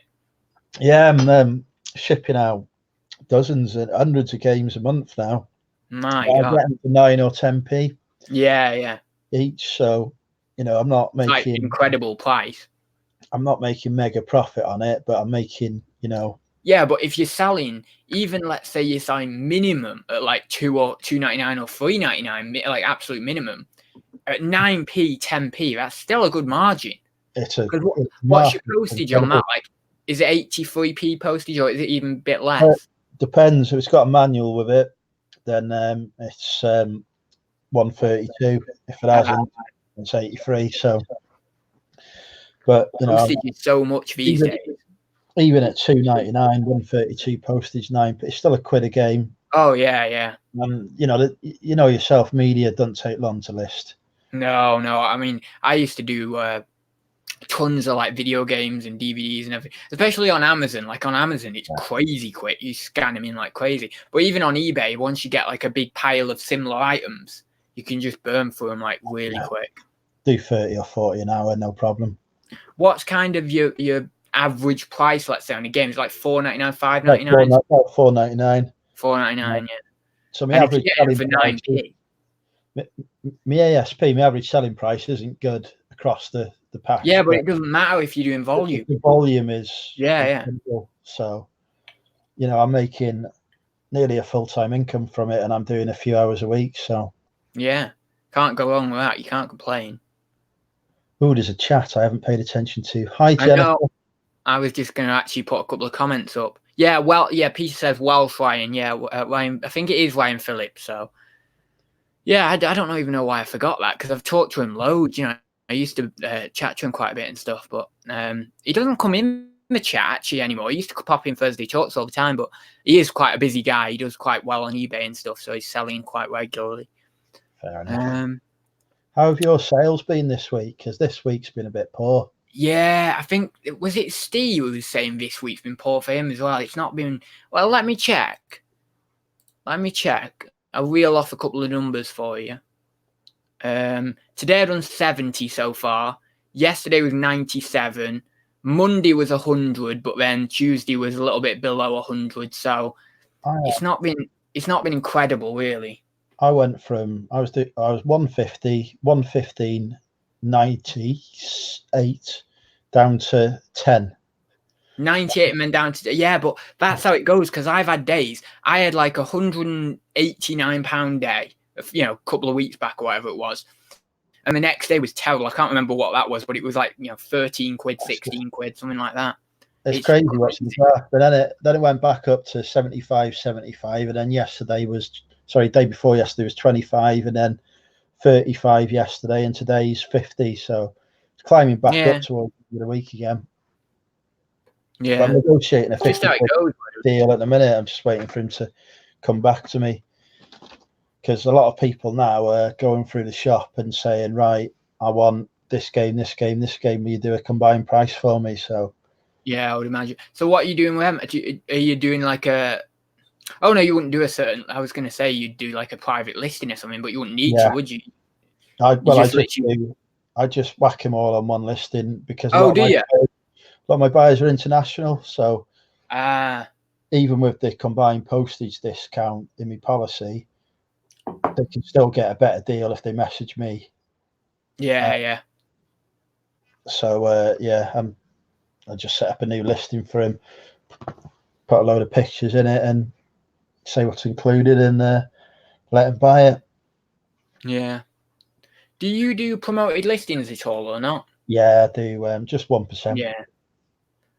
Yeah, I'm shipping out dozens and hundreds of games a month now. My God. I'm getting to 9 or 10p. Yeah. Each, so I'm not making like incredible price. I'm not making mega profit on it, but I'm making, Yeah, but if you're selling, even let's say you're selling minimum at like $2.99 or $3.99, like absolute minimum, at 9p, 10p, that's still a good margin. What's your postage on that? Like, is it 83p postage or is it even a bit less? Depends. If it's got a manual with it, then it's 132. If it hasn't, it's 83. So, but postage is so much these days. Even at $2.99, 132 postage, 9p, it's still a quid a game. Oh yeah. And yourself, media doesn't take long to list. No. I mean, I used to do tons of like video games and DVDs and everything, especially on Amazon. Like on Amazon, it's crazy quick. You scan them in like crazy. But even on eBay, once you get like a big pile of similar items, you can just burn through them like really quick. Do 30 or 40 an hour, no problem. What's kind of your average price, let's say, on a game? Is like $4.99, $5.99? About $4.99. $4.99, yeah. So my average selling for price, 9p. My ASP, my average selling price isn't good across the pack. Yeah, but it doesn't matter if you're doing volume. The volume is simple. So, I'm making nearly a full-time income from it, and I'm doing a few hours a week. So, yeah, can't go wrong with that. You can't complain. Oh, there's a chat I haven't paid attention to. Hi, Jennifer. I was just going to actually put a couple of comments up. Yeah, well, yeah, Peter says Welsh Ryan. Yeah, Ryan. I think it is Ryan Phillips. So, Yeah, I don't even know why I forgot that, because I've talked to him loads. You know, I used to chat to him quite a bit and stuff, but he doesn't come in the chat actually anymore. He used to pop in Thursday talks all the time, but he is quite a busy guy. He does quite well on eBay and stuff, so he's selling quite regularly. Fair enough. How have your sales been this week? Because this week's been a bit poor. Yeah, I think, was it Steve who was saying this week's been poor for him as well? It's not been, well, let me check. I'll reel off a couple of numbers for you. Today I've done 70 so far. Yesterday was 97. Monday was 100, but then Tuesday was a little bit below 100. So it's not been incredible, really. I went from I was 150, 115, 98 down to 10. 98 and then down to, yeah, but that's how it goes, because I've had days. I had like £189 day, you know, a couple of weeks back or whatever it was. And the next day was terrible. I can't remember what that was, but it was like, you know, 13 quid, 16 quid, something like that. It's crazy watching the graph. But then it went back up to 75, and then day before yesterday was 25, and then 35 yesterday, and today's 50. So it's climbing back up towards the week again. Yeah, I'm negotiating a 50 deal at the minute. I'm just waiting for him to come back to me, because a lot of people now are going through the shop and saying, right, I want this game, this game, this game. Will you do a combined price for me? So yeah, I would imagine. So what are you doing with them? Are you doing like a, oh no, you wouldn't do a certain, I was going to say you'd do like a private listing or something, but you wouldn't need to, would you? I just whack them all on one listing, because a lot of my buyers are international. So even with the combined postage discount in my policy, they can still get a better deal if they message me. Yeah. So I just set up a new listing for him, put a load of pictures in it, and say what's included, and let him buy it. Yeah. Do you do promoted listings at all or not? Yeah, I do. Just 1%. Yeah.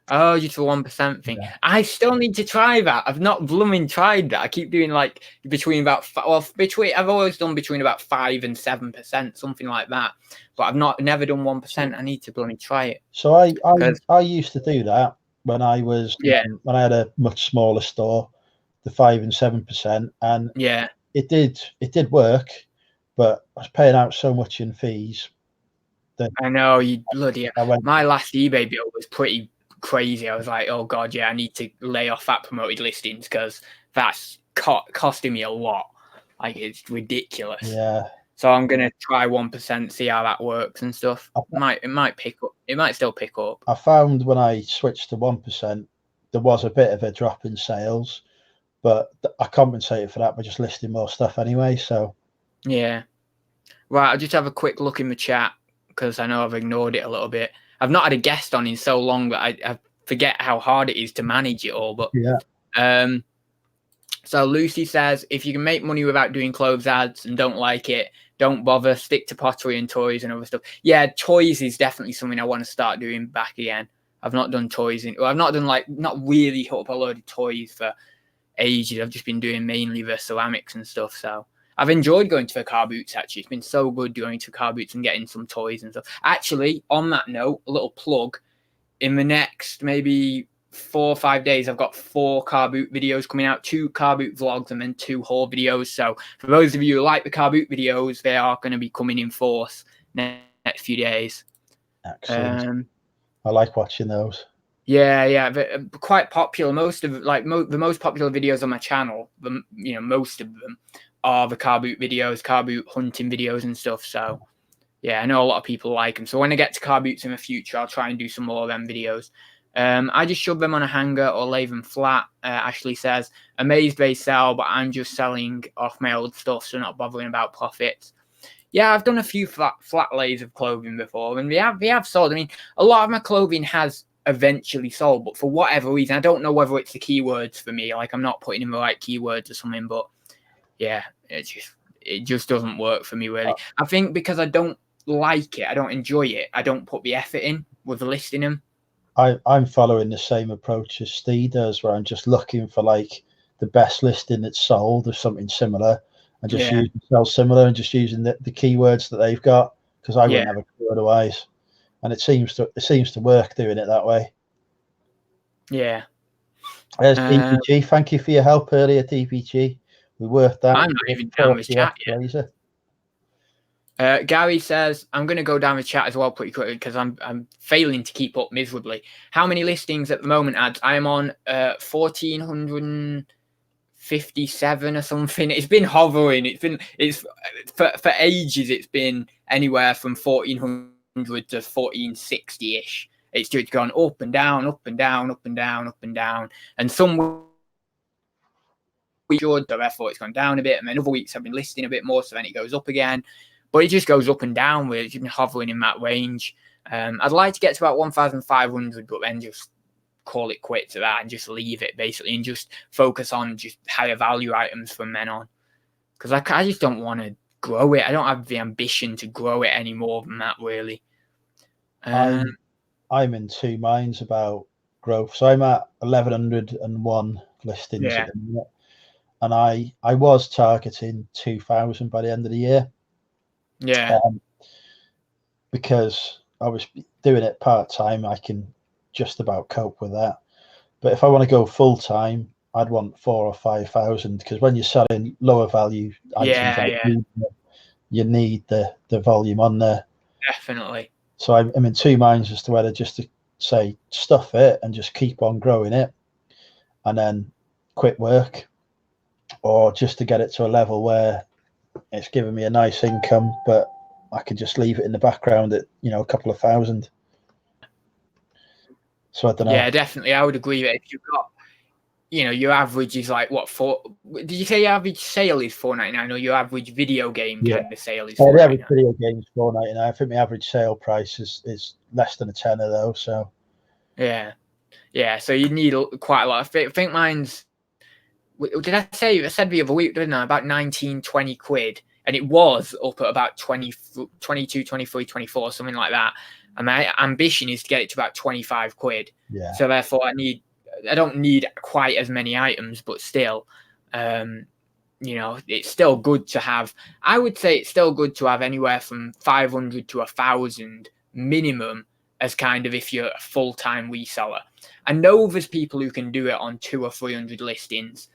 Oh, just the 1% thing. Yeah. I still need to try that. I've not blooming tried that. I keep doing like I've always done between about 5 and 7%, something like that. But I've never done 1%. I need to blooming try it. So I used to do that when I was when I had a much smaller store, the 5 and 7%, and it did work, but I was paying out so much in fees. I know, you bloody. My last eBay bill was pretty crazy. I was like, oh god, yeah, I need to lay off that promoted listings, because that's costing me a lot. Like, it's ridiculous. Yeah. So I'm gonna try 1%, see how that works and stuff. It might pick up. It might still pick up. I found when I switched to 1%, there was a bit of a drop in sales, but I compensated for that by just listing more stuff anyway. So yeah. Right, I'll just have a quick look in the chat, because I know I've ignored it a little bit. I've not had a guest on in so long that I forget how hard it is to manage it all. But so Lucy says, if you can make money without doing clothes ads and don't like it, don't bother. Stick to pottery and toys and other stuff. Yeah, toys is definitely something I want to start doing back again. I've not done toys I've not done not really hooked up a load of toys for ages. I've just been doing mainly the ceramics and stuff. So I've enjoyed going to the car boots, actually. It's been so good going to car boots and getting some toys and stuff. Actually, on that note, a little plug. In the next maybe 4 or 5 days, I've got 4 car boot videos coming out, 2 car boot vlogs and then 2 haul videos. So for those of you who like the car boot videos, they are going to be coming in force next few days. Excellent. I like watching those. Yeah, they're quite popular. Most of the most popular videos on my channel, most of them are the car boot videos, car boot hunting videos and stuff. So yeah, I know a lot of people like them. So when I get to car boots in the future, I'll try and do some more of them videos. I just shove them on a hanger or lay them flat. Ashley says, amazed they sell, but I'm just selling off my old stuff, so not bothering about profits. Yeah, I've done a few flat lays of clothing before, and they have sold. I mean, a lot of my clothing has eventually sold, but for whatever reason, I don't know whether it's the keywords for me. Like, I'm not putting in the right keywords or something, but yeah, it just doesn't work for me, really. I think because I don't like it, I don't enjoy it, I don't put the effort in with listing them. I'm following the same approach as Steve does, where I'm just looking for like the best listing that's sold or something similar, and just using sell similar and just using the keywords that they've got, because I wouldn't have a clue otherwise. And it seems to work doing it that way. Yeah. There's DPG. Thank you for your help earlier, DPG. We worked that. I'm not even down with chat yet. Gary says, I'm going to go down the chat as well pretty quickly because I'm failing to keep up miserably. How many listings at the moment, ads? I'm on 1,457 or something. It's been hovering. It's for ages. It's been anywhere from 1,400 to 1,460-ish. It's just gone up and down, up and down, up and down, up and down. And some weeks, therefore, it's gone down a bit. And then other weeks I've been listing a bit more, so then it goes up again. But it just goes up and down with it. It's been hovering in that range. I'd like to get to about 1,500, but then just call it quits at that and just leave it basically and just focus on just higher value items from then on. Because I just don't want to grow it. I don't have the ambition to grow it any more than that, really. I'm in two minds about growth. So I'm at 1,101 listings at the minute. And I was targeting 2,000 by the end of the year. Yeah. Because I was doing it part-time, I can just about cope with that. But if I want to go full-time, I'd want 4,000 or 5,000, because when you're selling lower value items, you need the volume on there. Definitely. So I'm in two minds as to whether just to say stuff it and just keep on growing it and then quit work, or just to get it to a level where it's giving me a nice income, but I can just leave it in the background at, a couple of thousand. So I don't know. Yeah, definitely. I would agree that if you've got, your average is like what, did you say your average sale is $4.99, or your average video game kind of sale is $4.99? The average video game is $4.99. I think the average sale price is less than a tenner though. So yeah. So you need quite a lot. I think mine's, did I said the other week, didn't I, about 19, 20 quid, and it was up at about 22, 23, 24, something like that. And my ambition is to get it to about 25 quid. Yeah. So therefore I don't need quite as many items, but still, it's still good to have. I would say it's still good to have anywhere from 500 to 1,000 minimum as kind of if you're a full-time reseller. I know there's people who can do it on 200 or 300 listings.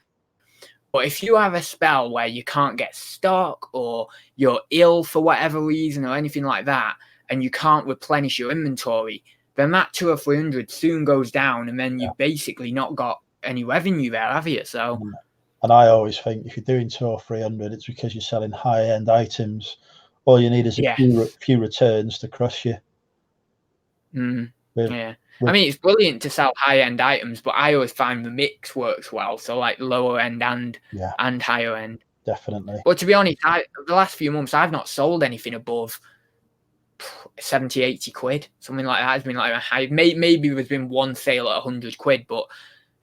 But if you have a spell where you can't get stock, or you're ill for whatever reason or anything like that, and you can't replenish your inventory, then that 200 or 300 soon goes down, and then you've basically not got any revenue there, have you? So, and I always think if you're doing 200 or 300, it's because you're selling high-end items. All you need is a few returns to crush you. I mean, it's brilliant to sell high-end items, but I always find the mix works well. So like lower end and higher end. Definitely. But to be honest, the last few months, I've not sold anything above 70, 80 quid. Something like that has been like a high. Maybe there's been one sale at 100 quid, but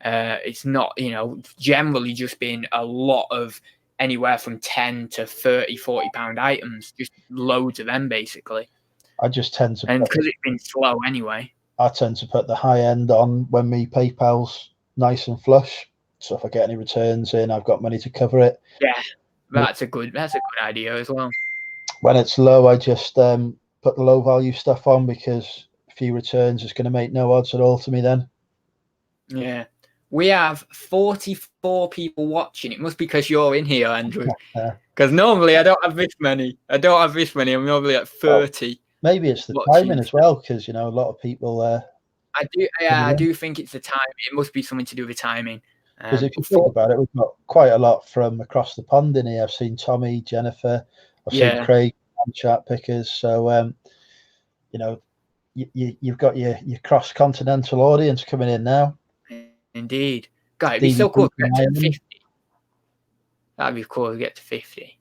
it's not, generally just been a lot of anywhere from 10 to 30, 40 pound items, just loads of them basically. I just tend to, and because it's been slow anyway, I tend to put the high end on when my PayPal's nice and flush. So if I get any returns in, I've got money to cover it. Yeah, that's a good idea as well. When it's low, I just put the low value stuff on, because a few returns is going to make no odds at all to me then. Yeah. We have 44 people watching. It must be because you're in here, Andrew. Because normally I don't have this many. I'm normally at 30. Well, maybe it's the timing as well, because a lot of people. I do think it's the timing. It must be something to do with timing. Because if you think about it, we've got quite a lot from across the pond in here. I've seen Tommy, Jennifer, I've seen Craig, chat pickers. So, you've got your cross-continental audience coming in now. Indeed. God, it'd be so cool to get to 50. That'd be cool to get to 50.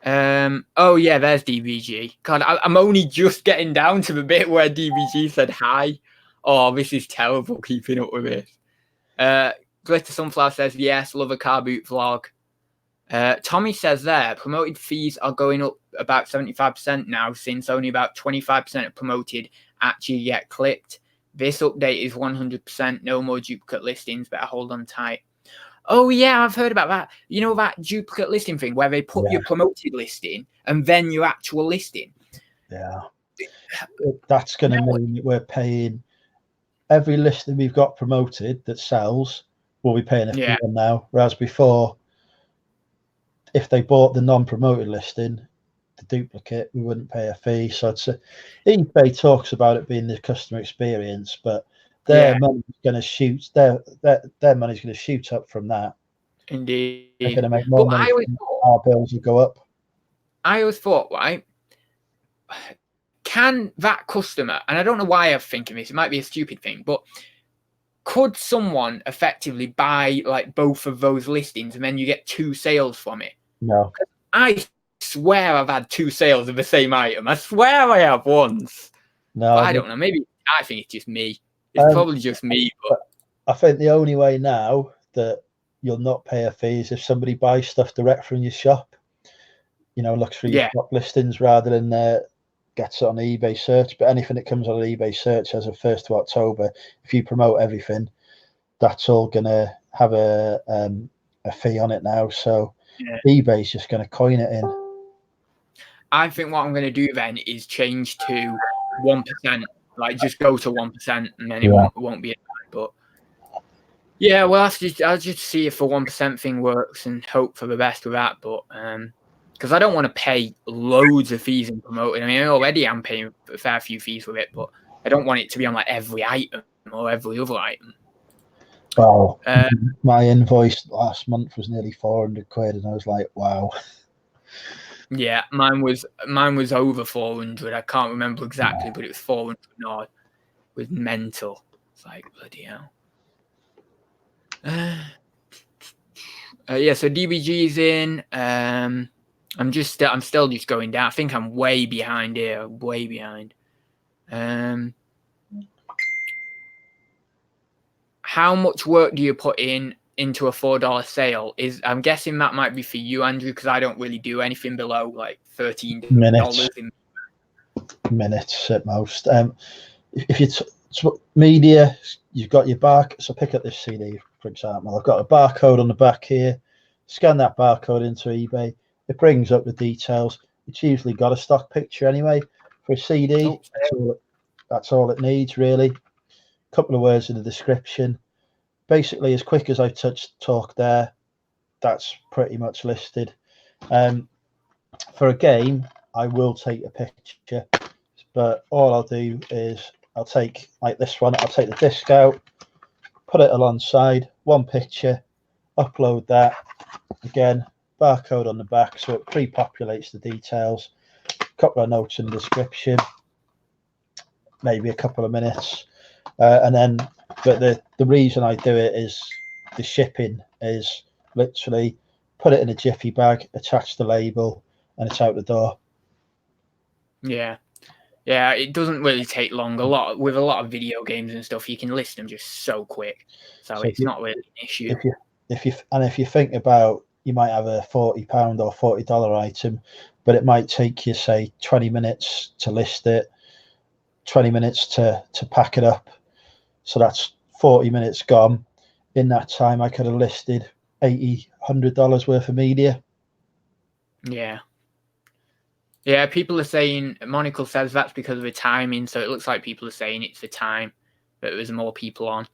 Oh yeah, there's DBG. God, I'm only just getting down to the bit where DBG said hi. Oh, this is terrible keeping up with this. Glitter Sunflower says, yes, love a car boot vlog. Tommy says there, promoted fees are going up about 75% now, since only about 25% of promoted actually get clicked. This update is 100%, no more duplicate listings, better hold on tight. Oh yeah, I've heard about that. You know that duplicate listing thing where they put your promoted listing and then your actual listing. Yeah, that's going to mean that we're paying every listing we've got promoted that sells. We'll be paying a fee on now, whereas before, if they bought the non-promoted listing, the duplicate, we wouldn't pay a fee. So it's eBay talks about it being the customer experience, but their money's going to shoot. Their money's going to shoot up from that. Indeed, they're going to make more money. Our bills will go up. I always thought, right? Can that customer, and I don't know why I'm thinking this, it might be a stupid thing, but could someone effectively buy like both of those listings and then you get 2 sales from it? No. I swear I've had 2 sales of the same item. I swear I have once. No, but I don't know. Maybe I think it's just me. It's probably just me. But I think the only way now that you'll not pay a fee is if somebody buys stuff direct from your shop. You know, looks for your shop listings rather than gets it on eBay search. But anything that comes on eBay search as of 1st of October, if you promote everything, that's all gonna have a fee on it now. So eBay's just gonna coin it in. I think what I'm gonna do then is change to 1%. Like just go to 1%, and then it won't be. But yeah, well, I'll just see if the 1% thing works and hope for the best with that. But because I don't want to pay loads of fees in promoting. I mean, already I'm paying a fair few fees with it, but I don't want it to be on like every item or every other item. Well, my invoice last month was nearly 400 quid, and I was like, wow. Yeah, mine was over 400. I can't remember exactly, but it was 400 odd. It was mental. It's like bloody hell. Yeah, so DBG is in. I'm still just going down. I think I'm way behind here. Way behind. How much work do you put into a $4 sale? I'm guessing that might be for you, Andrew, because I don't really do anything below like $13 minutes at most. If you media, you've got your so pick up this CD, for example. I've got a barcode on the back here. Scan that barcode into eBay. It brings up the details. It's usually got a stock picture anyway for a CD. That's all it needs, really. A couple of words in the description. Basically, as quick as I talk there, that's pretty much listed. For a game, I will take a picture, but all I'll do is I'll take like this one. I'll take the disc out, put it alongside, one picture, upload that. Again, barcode on the back, so it pre-populates the details. A couple of notes in the description, maybe a couple of minutes, and then. But the reason I do it is the shipping is literally put it in a jiffy bag, attach the label, and it's out the door. Yeah, it doesn't really take long. With a lot of video games and stuff, you can list them just so quick, so it's not really an issue. If you think about, you might have a £40 or $40 item, but it might take you say 20 minutes to list it, 20 minutes to pack it up. So that's 40 minutes gone. In that time, I could have listed $80, $100 worth of media. Yeah, people are saying, Monocle says that's because of the timing, so it looks like people are saying it's the time that there's more people on.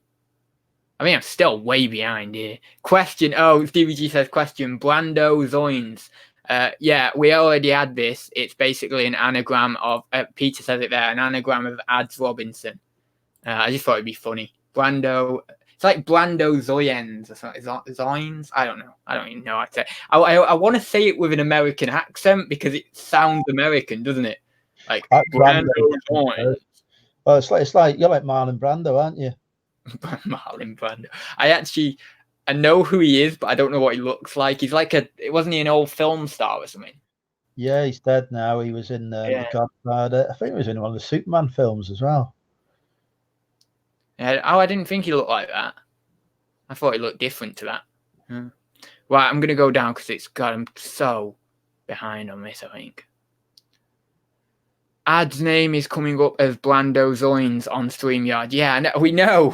I mean, I'm still way behind here. Question, DVG says question, Blando Zoins. Yeah, we already had this. It's basically an anagram of, Peter says it there, an anagram of Ads Robinson. I just thought it'd be funny. Blando, it's like Blando Zoyens or something. Zoyens? I don't know. I don't even know how to say it. I want to say it with an American accent because it sounds American, doesn't it? Like Blando Zoyens. Well, it's like you're like Marlon Brando, aren't you? Marlon Brando. I know who he is, but I don't know what he looks like. He's like wasn't he an old film star or something? Yeah, he's dead now. He was in The Godfather. I think he was in one of the Superman films as well. I didn't think he looked like that. I thought he looked different to that. Right, I'm going to go down because I'm so behind on this, I think. Ad's name is coming up as Blando Zoins on StreamYard. Yeah, we know.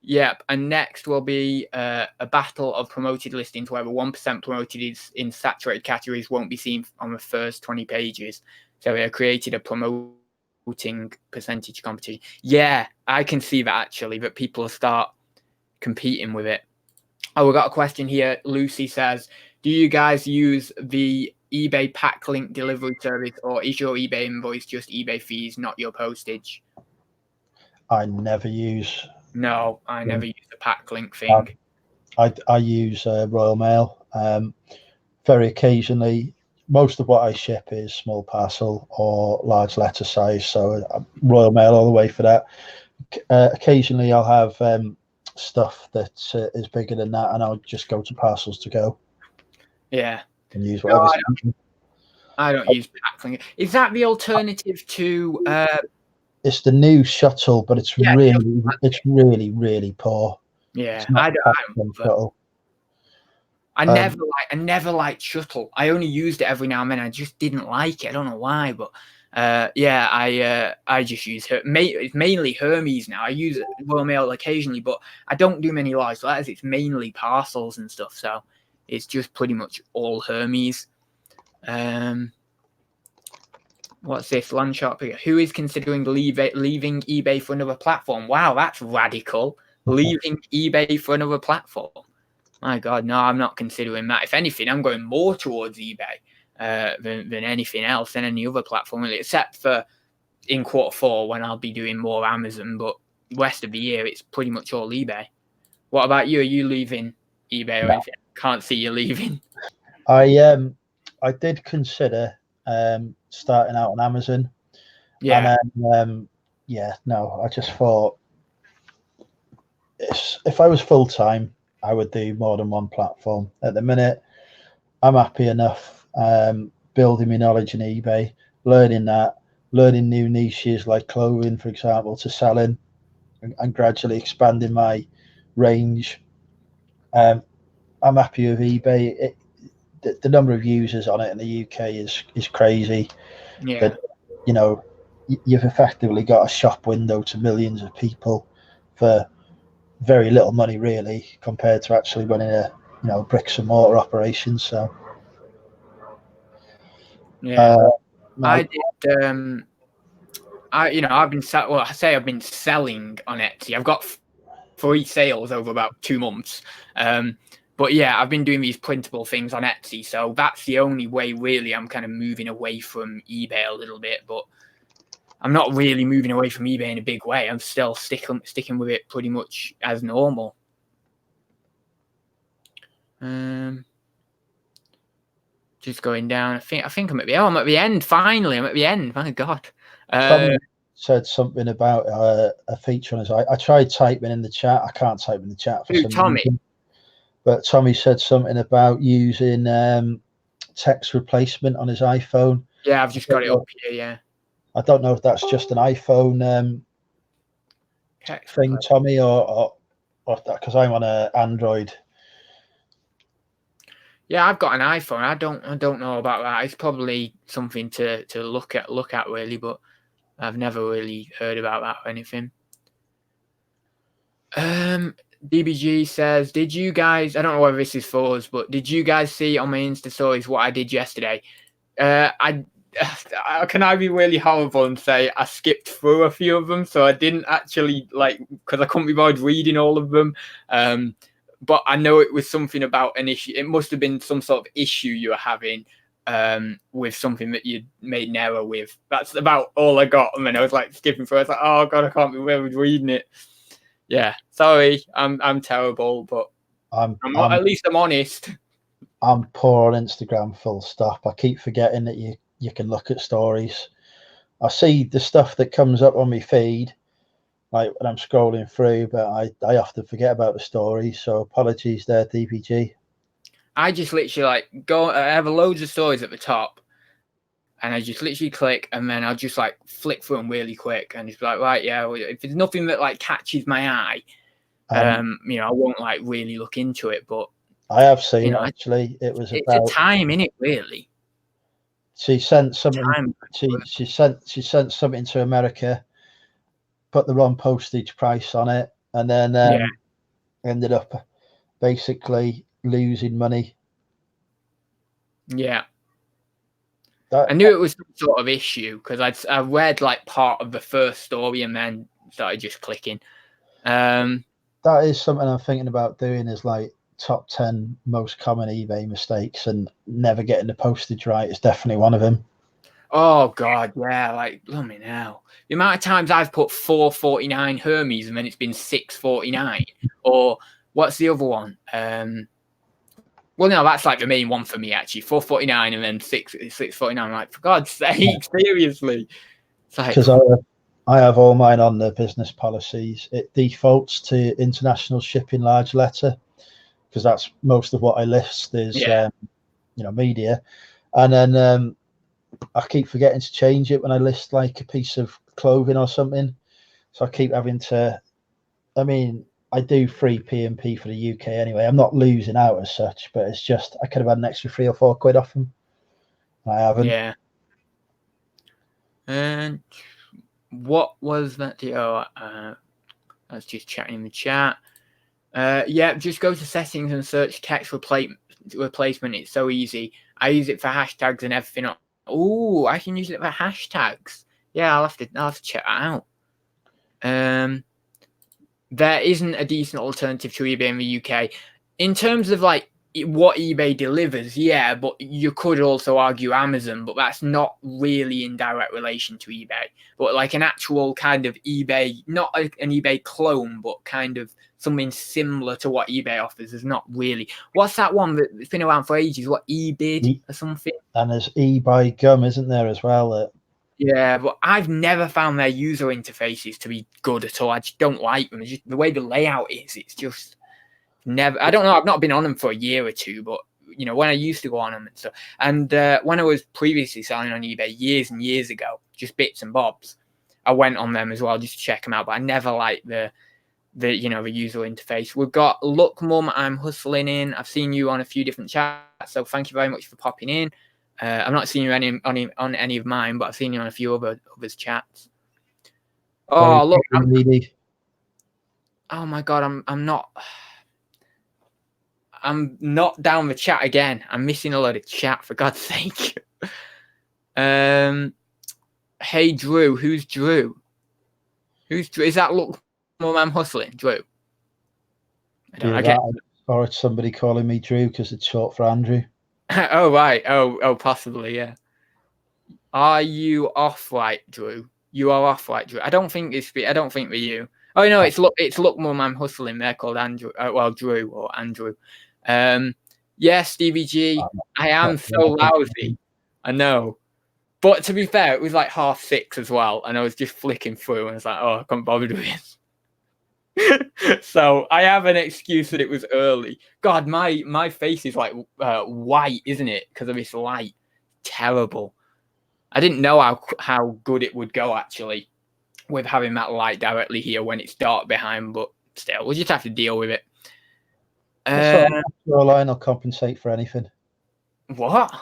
Yep, and next will be a battle of promoted listings where the 1% promoted is in saturated categories won't be seen on the first 20 pages. So we have created a promoting percentage competition. Yeah, I can see that actually, that people start competing with it. Oh, we got a question here. Lucy says, do you guys use the eBay pack link delivery service, or is your eBay invoice just eBay fees, not your postage? I never use. No, I never use the pack link thing. I use Royal Mail. Very occasionally, most of what I ship is small parcel or large letter size, so Royal Mail all the way for that. Occasionally, I'll have stuff that is bigger than that, and I'll just go to Parcels to Go. Yeah, and use whatever. No, I don't use pack link. Is that the alternative to? It's the new shuttle, but it's really poor. Yeah, I never liked shuttle. I only used it every now and then. I just didn't like it. I don't know why, but yeah, I just use her. It's mainly Hermes now. I use Royal Mail occasionally, but I don't do many large letters. It's mainly parcels and stuff, so it's just pretty much all Hermes. What's this? Land Shark figure. Who is considering leaving eBay for another platform? Wow, that's radical. Leaving eBay for another platform. My God, no, I'm not considering that. If anything, I'm going more towards eBay than anything else, than any other platform, really, except for in Q4 when I'll be doing more Amazon. But the rest of the year, it's pretty much all eBay. What about you? Are you leaving eBay or anything? Can't see you leaving. I did consider starting out on Amazon. Yeah. And then, I just thought if I was full time, I would do more than one platform. At the minute, I'm happy enough building my knowledge in eBay, learning new niches like clothing, for example, to selling, and gradually expanding my range. I'm happy with eBay. The number of users on it in the UK is crazy. Yeah. But, you've effectively got a shop window to millions of people for very little money, really, compared to actually running a bricks and mortar operation. So yeah, I did. I've been I've been selling on Etsy. I've got 3 sales over about 2 months. But yeah, I've been doing these printable things on Etsy, so that's the only way really I'm kind of moving away from eBay a little bit. But I'm not really moving away from eBay in a big way. I'm still sticking with it pretty much as normal. Just going down. I think I'm at the end. Finally, I'm at the end. My God. Tommy said something about a feature on his. I tried typing in the chat. I can't type in the chat for some reason. But Tommy said something about using text replacement on his iPhone. Yeah, I've just got it up here. Yeah. I don't know if that's just an iPhone thing, Tommy, or because I'm on an Android. Yeah, I've got an iPhone. I don't know about that. It's probably something to look at really, but I've never really heard about that or anything. DBG says, did you guys, I don't know whether this is for us, but did you guys see on my Insta stories what I did yesterday? Can I be really horrible and say I skipped through a few of them, so I didn't actually because I couldn't be bothered reading all of them. But I know it was something about an issue. It must have been some sort of issue you were having with something that you made an error with. That's about all I got. And then I was skipping through. I was like, oh God, I can't be bothered reading it. Yeah, sorry, I'm terrible, but at least I'm honest. I'm poor on Instagram, full stop. I keep forgetting that you can look at stories. I see the stuff that comes up on my feed, like when I'm scrolling through, but I often forget about the stories. So apologies there, DPG. I just literally I have loads of stories at the top, and I just literally click, and then I'll just flick through them really quick, and just be like, right, yeah. If there's nothing that catches my eye, I won't really look into it. But I have seen actually. It's a time in it, really. She sent something. She sent something to America, put the wrong postage price on it, and then ended up basically losing money. Yeah. I knew it was some sort of issue because I read like part of the first story and then started just clicking. That is something I'm thinking about doing, is like top 10 most common eBay mistakes, and never getting the postage right is definitely one of them. Oh God, yeah, like blooming hell. The amount of times I've put $4.49 Hermes and then it's been $6.49. Or what's the other one? Well, no, that's like the main one for me actually. $4.49 and then $6.49. Like, for God's sake, seriously. Because I have all mine on the business policies. It defaults to international shipping large letter, because that's most of what I list is media, and then I keep forgetting to change it when I list like a piece of clothing or something. So I keep having to. I mean, I do free P&P for the UK anyway. I'm not losing out as such, but it's just I could have had an extra £3 or £4 off them. I haven't. Yeah. And what was that deal? I was just chatting in the chat. Yeah, just go to settings and search text replacement. It's so easy. I use it for hashtags and everything. Oh, I can use it for hashtags. Yeah, I'll have to check that out. There isn't a decent alternative to eBay in the UK in terms of like what eBay delivers. Yeah, but you could also argue Amazon, but that's not really in direct relation to eBay. But like an actual kind of eBay, not an eBay clone, but kind of something similar to what eBay offers is not really. What's that one that's been around for ages? What, eBid or something? And there's eBay Gum, isn't there, as well? Yeah, but I've never found their user interfaces to be good at all. I just don't like them. It's just the way the layout is. It's just never. I don't know. I've not been on them for a year or two, but you know, when I used to go on them and stuff, and when I was previously selling on eBay years and years ago, just bits and bobs, I went on them as well just to check them out. But I never liked the user interface. We've got Look Mum, I'm hustling in. I've seen you on a few different chats, so thank you very much for popping in. I'm not seeing you on any of mine, but I've seen you on a few others chats. Oh, look. Oh my God, I'm not down the chat again. I'm missing a lot of chat, for God's sake. Hey Drew, who's Drew? Who's Drew? Is that Look Mum, I'm hustling, Drew? I don't know. Or it's somebody calling me Drew because it's short for Andrew. Oh right. Oh, possibly, yeah. Are you off right, Drew? You are off right, Drew. I don't think we're you. Oh no, it's Look Mum, I'm hustling. They're called Andrew. Drew or Andrew. Yeah, Stevie G. I am so lousy. I know. But to be fair, it was like 6:30 as well, and I was just flicking through, and I was like, oh, I can't bother doing this. So I have an excuse that it was early. God, my face is like white, isn't it? Because of this light. Terrible. I didn't know how good it would go actually with having that light directly here when it's dark behind, but still, we'll just have to deal with it. Your line will compensate for anything. What?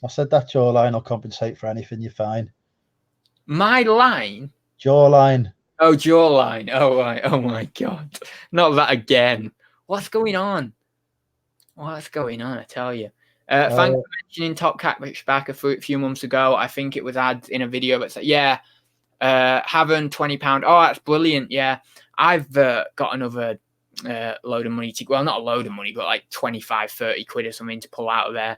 I said that jawline will compensate for anything. You're fine. My line? Jawline. Oh, jawline. Oh, right. Oh, my God. Not that again. What's going on? What's going on, I tell you. Thanks for mentioning Top Catfish back a few months ago. I think it was ads in a video that said, yeah, having £20. Oh, that's brilliant. Yeah. I've got another load of money well, not a load of money, but like 25, 30 quid or something to pull out of there.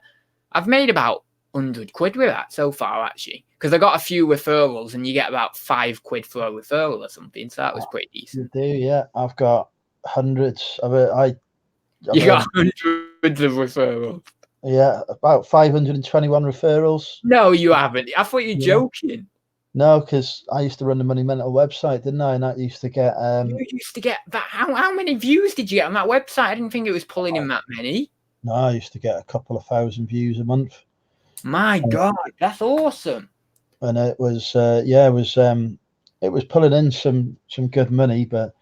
I've made about 100 quid with that so far, actually, because I got a few referrals and you get about £5 for a referral or something. So that was pretty decent. You do, yeah. I've got hundreds of it. You got hundreds of referrals. Yeah, about 521 referrals. No, you haven't. I thought you were joking. No, because I used to run the Money Mental website, didn't I? And that used to get. You used to get that. How many views did you get on that website? I didn't think it was pulling in that many. No, I used to get a couple of thousand views a month. My God, that's awesome. And it was, it was pulling in some good money, but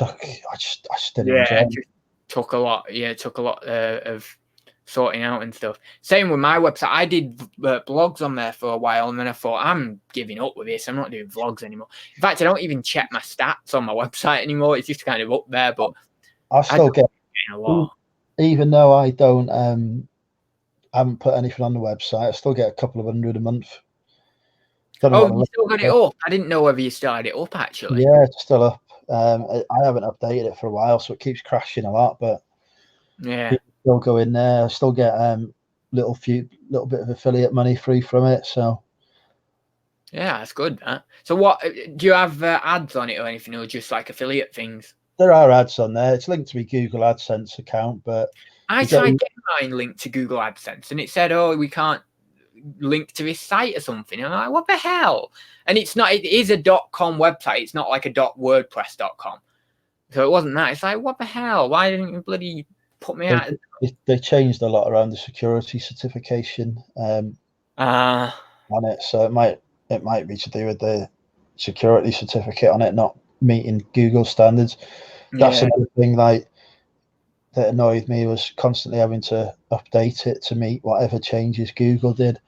I just didn't enjoy it. It took a lot. Yeah, it took a lot of sorting out and stuff. Same with my website. I did blogs on there for a while, and then I thought, I'm giving up with this. I'm not doing vlogs anymore. In fact, I don't even check my stats on my website anymore. It's just kind of up there, but I still get a lot. Even though I don't haven't put anything on the website, I still get a couple of hundred a month. Oh, you still got it up? I didn't know whether you started it up, actually. Yeah, it's still up. I haven't updated it for a while, so it keeps crashing a lot, but yeah, people still go in there. I still get little bit of affiliate money free from it. So yeah, that's good. So what do you have ads on it or anything, or just like affiliate things? There are ads on there. It's linked to my Google AdSense account, but I tried getting mine linked to Google AdSense, and it said, "Oh, we can't link to this site or something." And I'm like, "What the hell?" And it's not. It is a .com website. It's not like a .wordpress.com. So it wasn't that. It's like, what the hell? Why didn't you bloody put me out? They changed a lot around the security certification on it, so it might be to do with the security certificate on it not meeting Google standards. That's another thing like that annoyed me, was constantly having to update it to meet whatever changes Google did.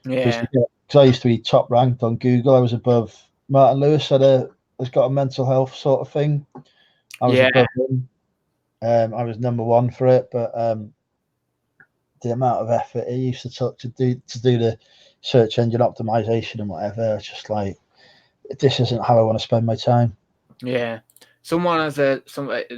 Yeah. Because I used to be top ranked on Google. I was above Martin Lewis. Has got a mental health sort of thing. I was above him. I was number one for it, but the amount of effort he used to do the search engine optimization and whatever, it's just like, this isn't how I want to spend my time. Yeah. Someone has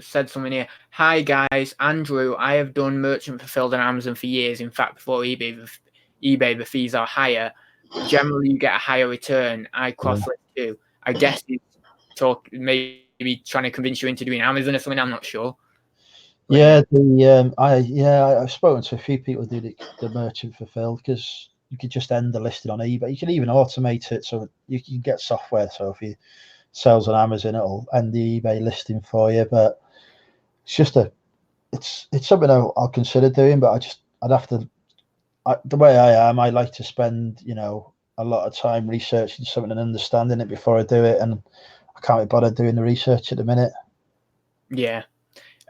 said something here. Hi guys, Andrew. I have done merchant fulfilled on Amazon for years. In fact, before eBay, the fees are higher. Generally, you get a higher return. I cross-list too. I guess he's maybe trying to convince you into doing Amazon or something. I'm not sure. But I've spoken to a few people who do the merchant fulfilled, because you could just end the listing on eBay. You can even automate it, so you can get software. So if you sells on Amazon, it'll end the eBay listing for you. But it's just it's something I'll consider doing. But I'd have to. The way I am, I like to spend a lot of time researching something and understanding it before I do it, and I can't be bothered doing the research at the minute. Yeah.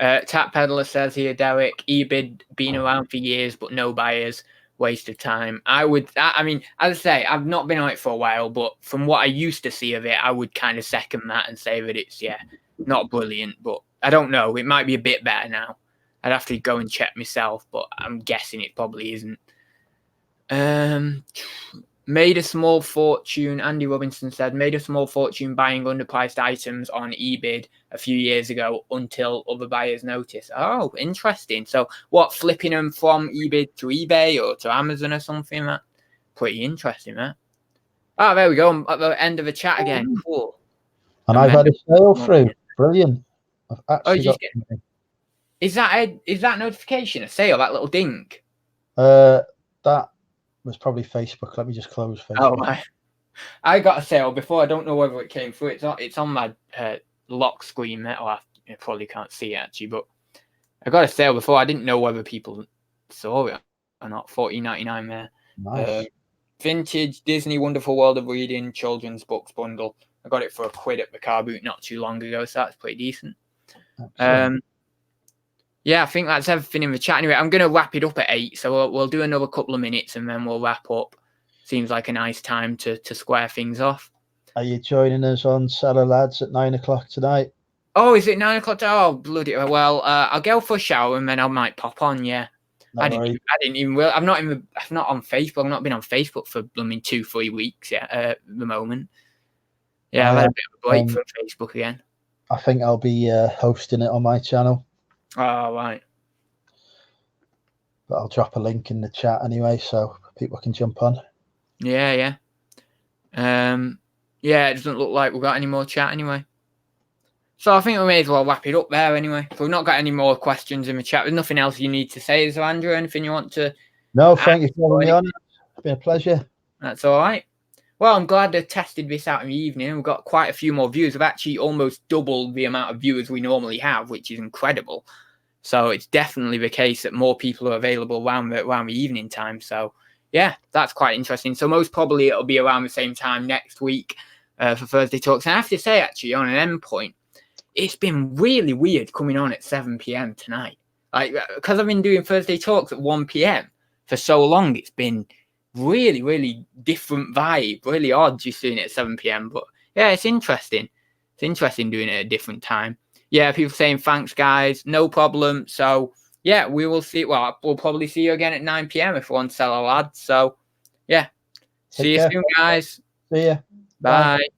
Tap Peddler says here, Derek, eBay been around for years, but no buyers. Waste of time. I mean, as I say, I've not been on it for a while, but from what I used to see of it, I would kind of second that and say that it's, not brilliant, but I don't know. It might be a bit better now. I'd have to go and check myself, but I'm guessing it probably isn't. Made a small fortune. Andy Robinson said, made a small fortune buying underpriced items on eBay a few years ago until other buyers noticed. Oh, interesting. So what, flipping them from eBay to eBay or to Amazon or something? That pretty interesting, man. Oh, there we go. I'm at the end of the chat again. Cool. And I've had a sale through. Brilliant. I've actually Is that notification a sale? That little ding? That was probably Facebook. Let me just close Facebook. Oh my! I got a sale before. I don't know whether it came through. It's on my lock screen there. Oh, you probably can't see it actually, but I got a sale before. I didn't know whether people saw it or not. $14.99 there. Nice. Vintage Disney Wonderful World of Reading children's books bundle. I got it for £1 at the car boot not too long ago, so that's pretty decent. Yeah, I think that's everything in the chat. Anyway, I'm going to wrap it up at 8, so we'll do another couple of minutes and then we'll wrap up. Seems like a nice time to square things off. Are you joining us on Seller Lads at 9 o'clock tonight? Oh, is it 9 o'clock? Oh, bloody well. I'll go for a shower and then I might pop on. Yeah, I didn't even. I'm not on Facebook. I've not been on Facebook for 2-3 weeks. Yeah, at the moment. Yeah, I've had a bit of a break from Facebook again. I think I'll be hosting it on my channel. Oh, right. But I'll drop a link in the chat anyway, so people can jump on. Yeah. Yeah, it doesn't look like we've got any more chat anyway. So I think we may as well wrap it up there anyway. If we've not got any more questions in the chat, there's nothing else you need to say, is there, Andrew? Anything you want to... No, thank you for having me on. It's been a pleasure. That's all right. Well, I'm glad I tested this out in the evening. We've got quite a few more views. We've actually almost doubled the amount of viewers we normally have, which is incredible. So it's definitely the case that more people are available around the evening time. So, yeah, that's quite interesting. So most probably it'll be around the same time next week for Thursday Talks. And I have to say, actually, on an end point, it's been really weird coming on at 7 p.m. tonight. Like, because I've been doing Thursday talks at 1 p.m. for so long, it's been really, really different vibe, really odd just doing it at 7 p.m. But yeah, it's interesting. It's interesting doing it at a different time. Yeah, people saying thanks, guys. No problem. So yeah, we will see. Well, we'll probably see you again at 9 p.m. if we want to sell a lad. So yeah, see you soon, guys. See ya. Bye.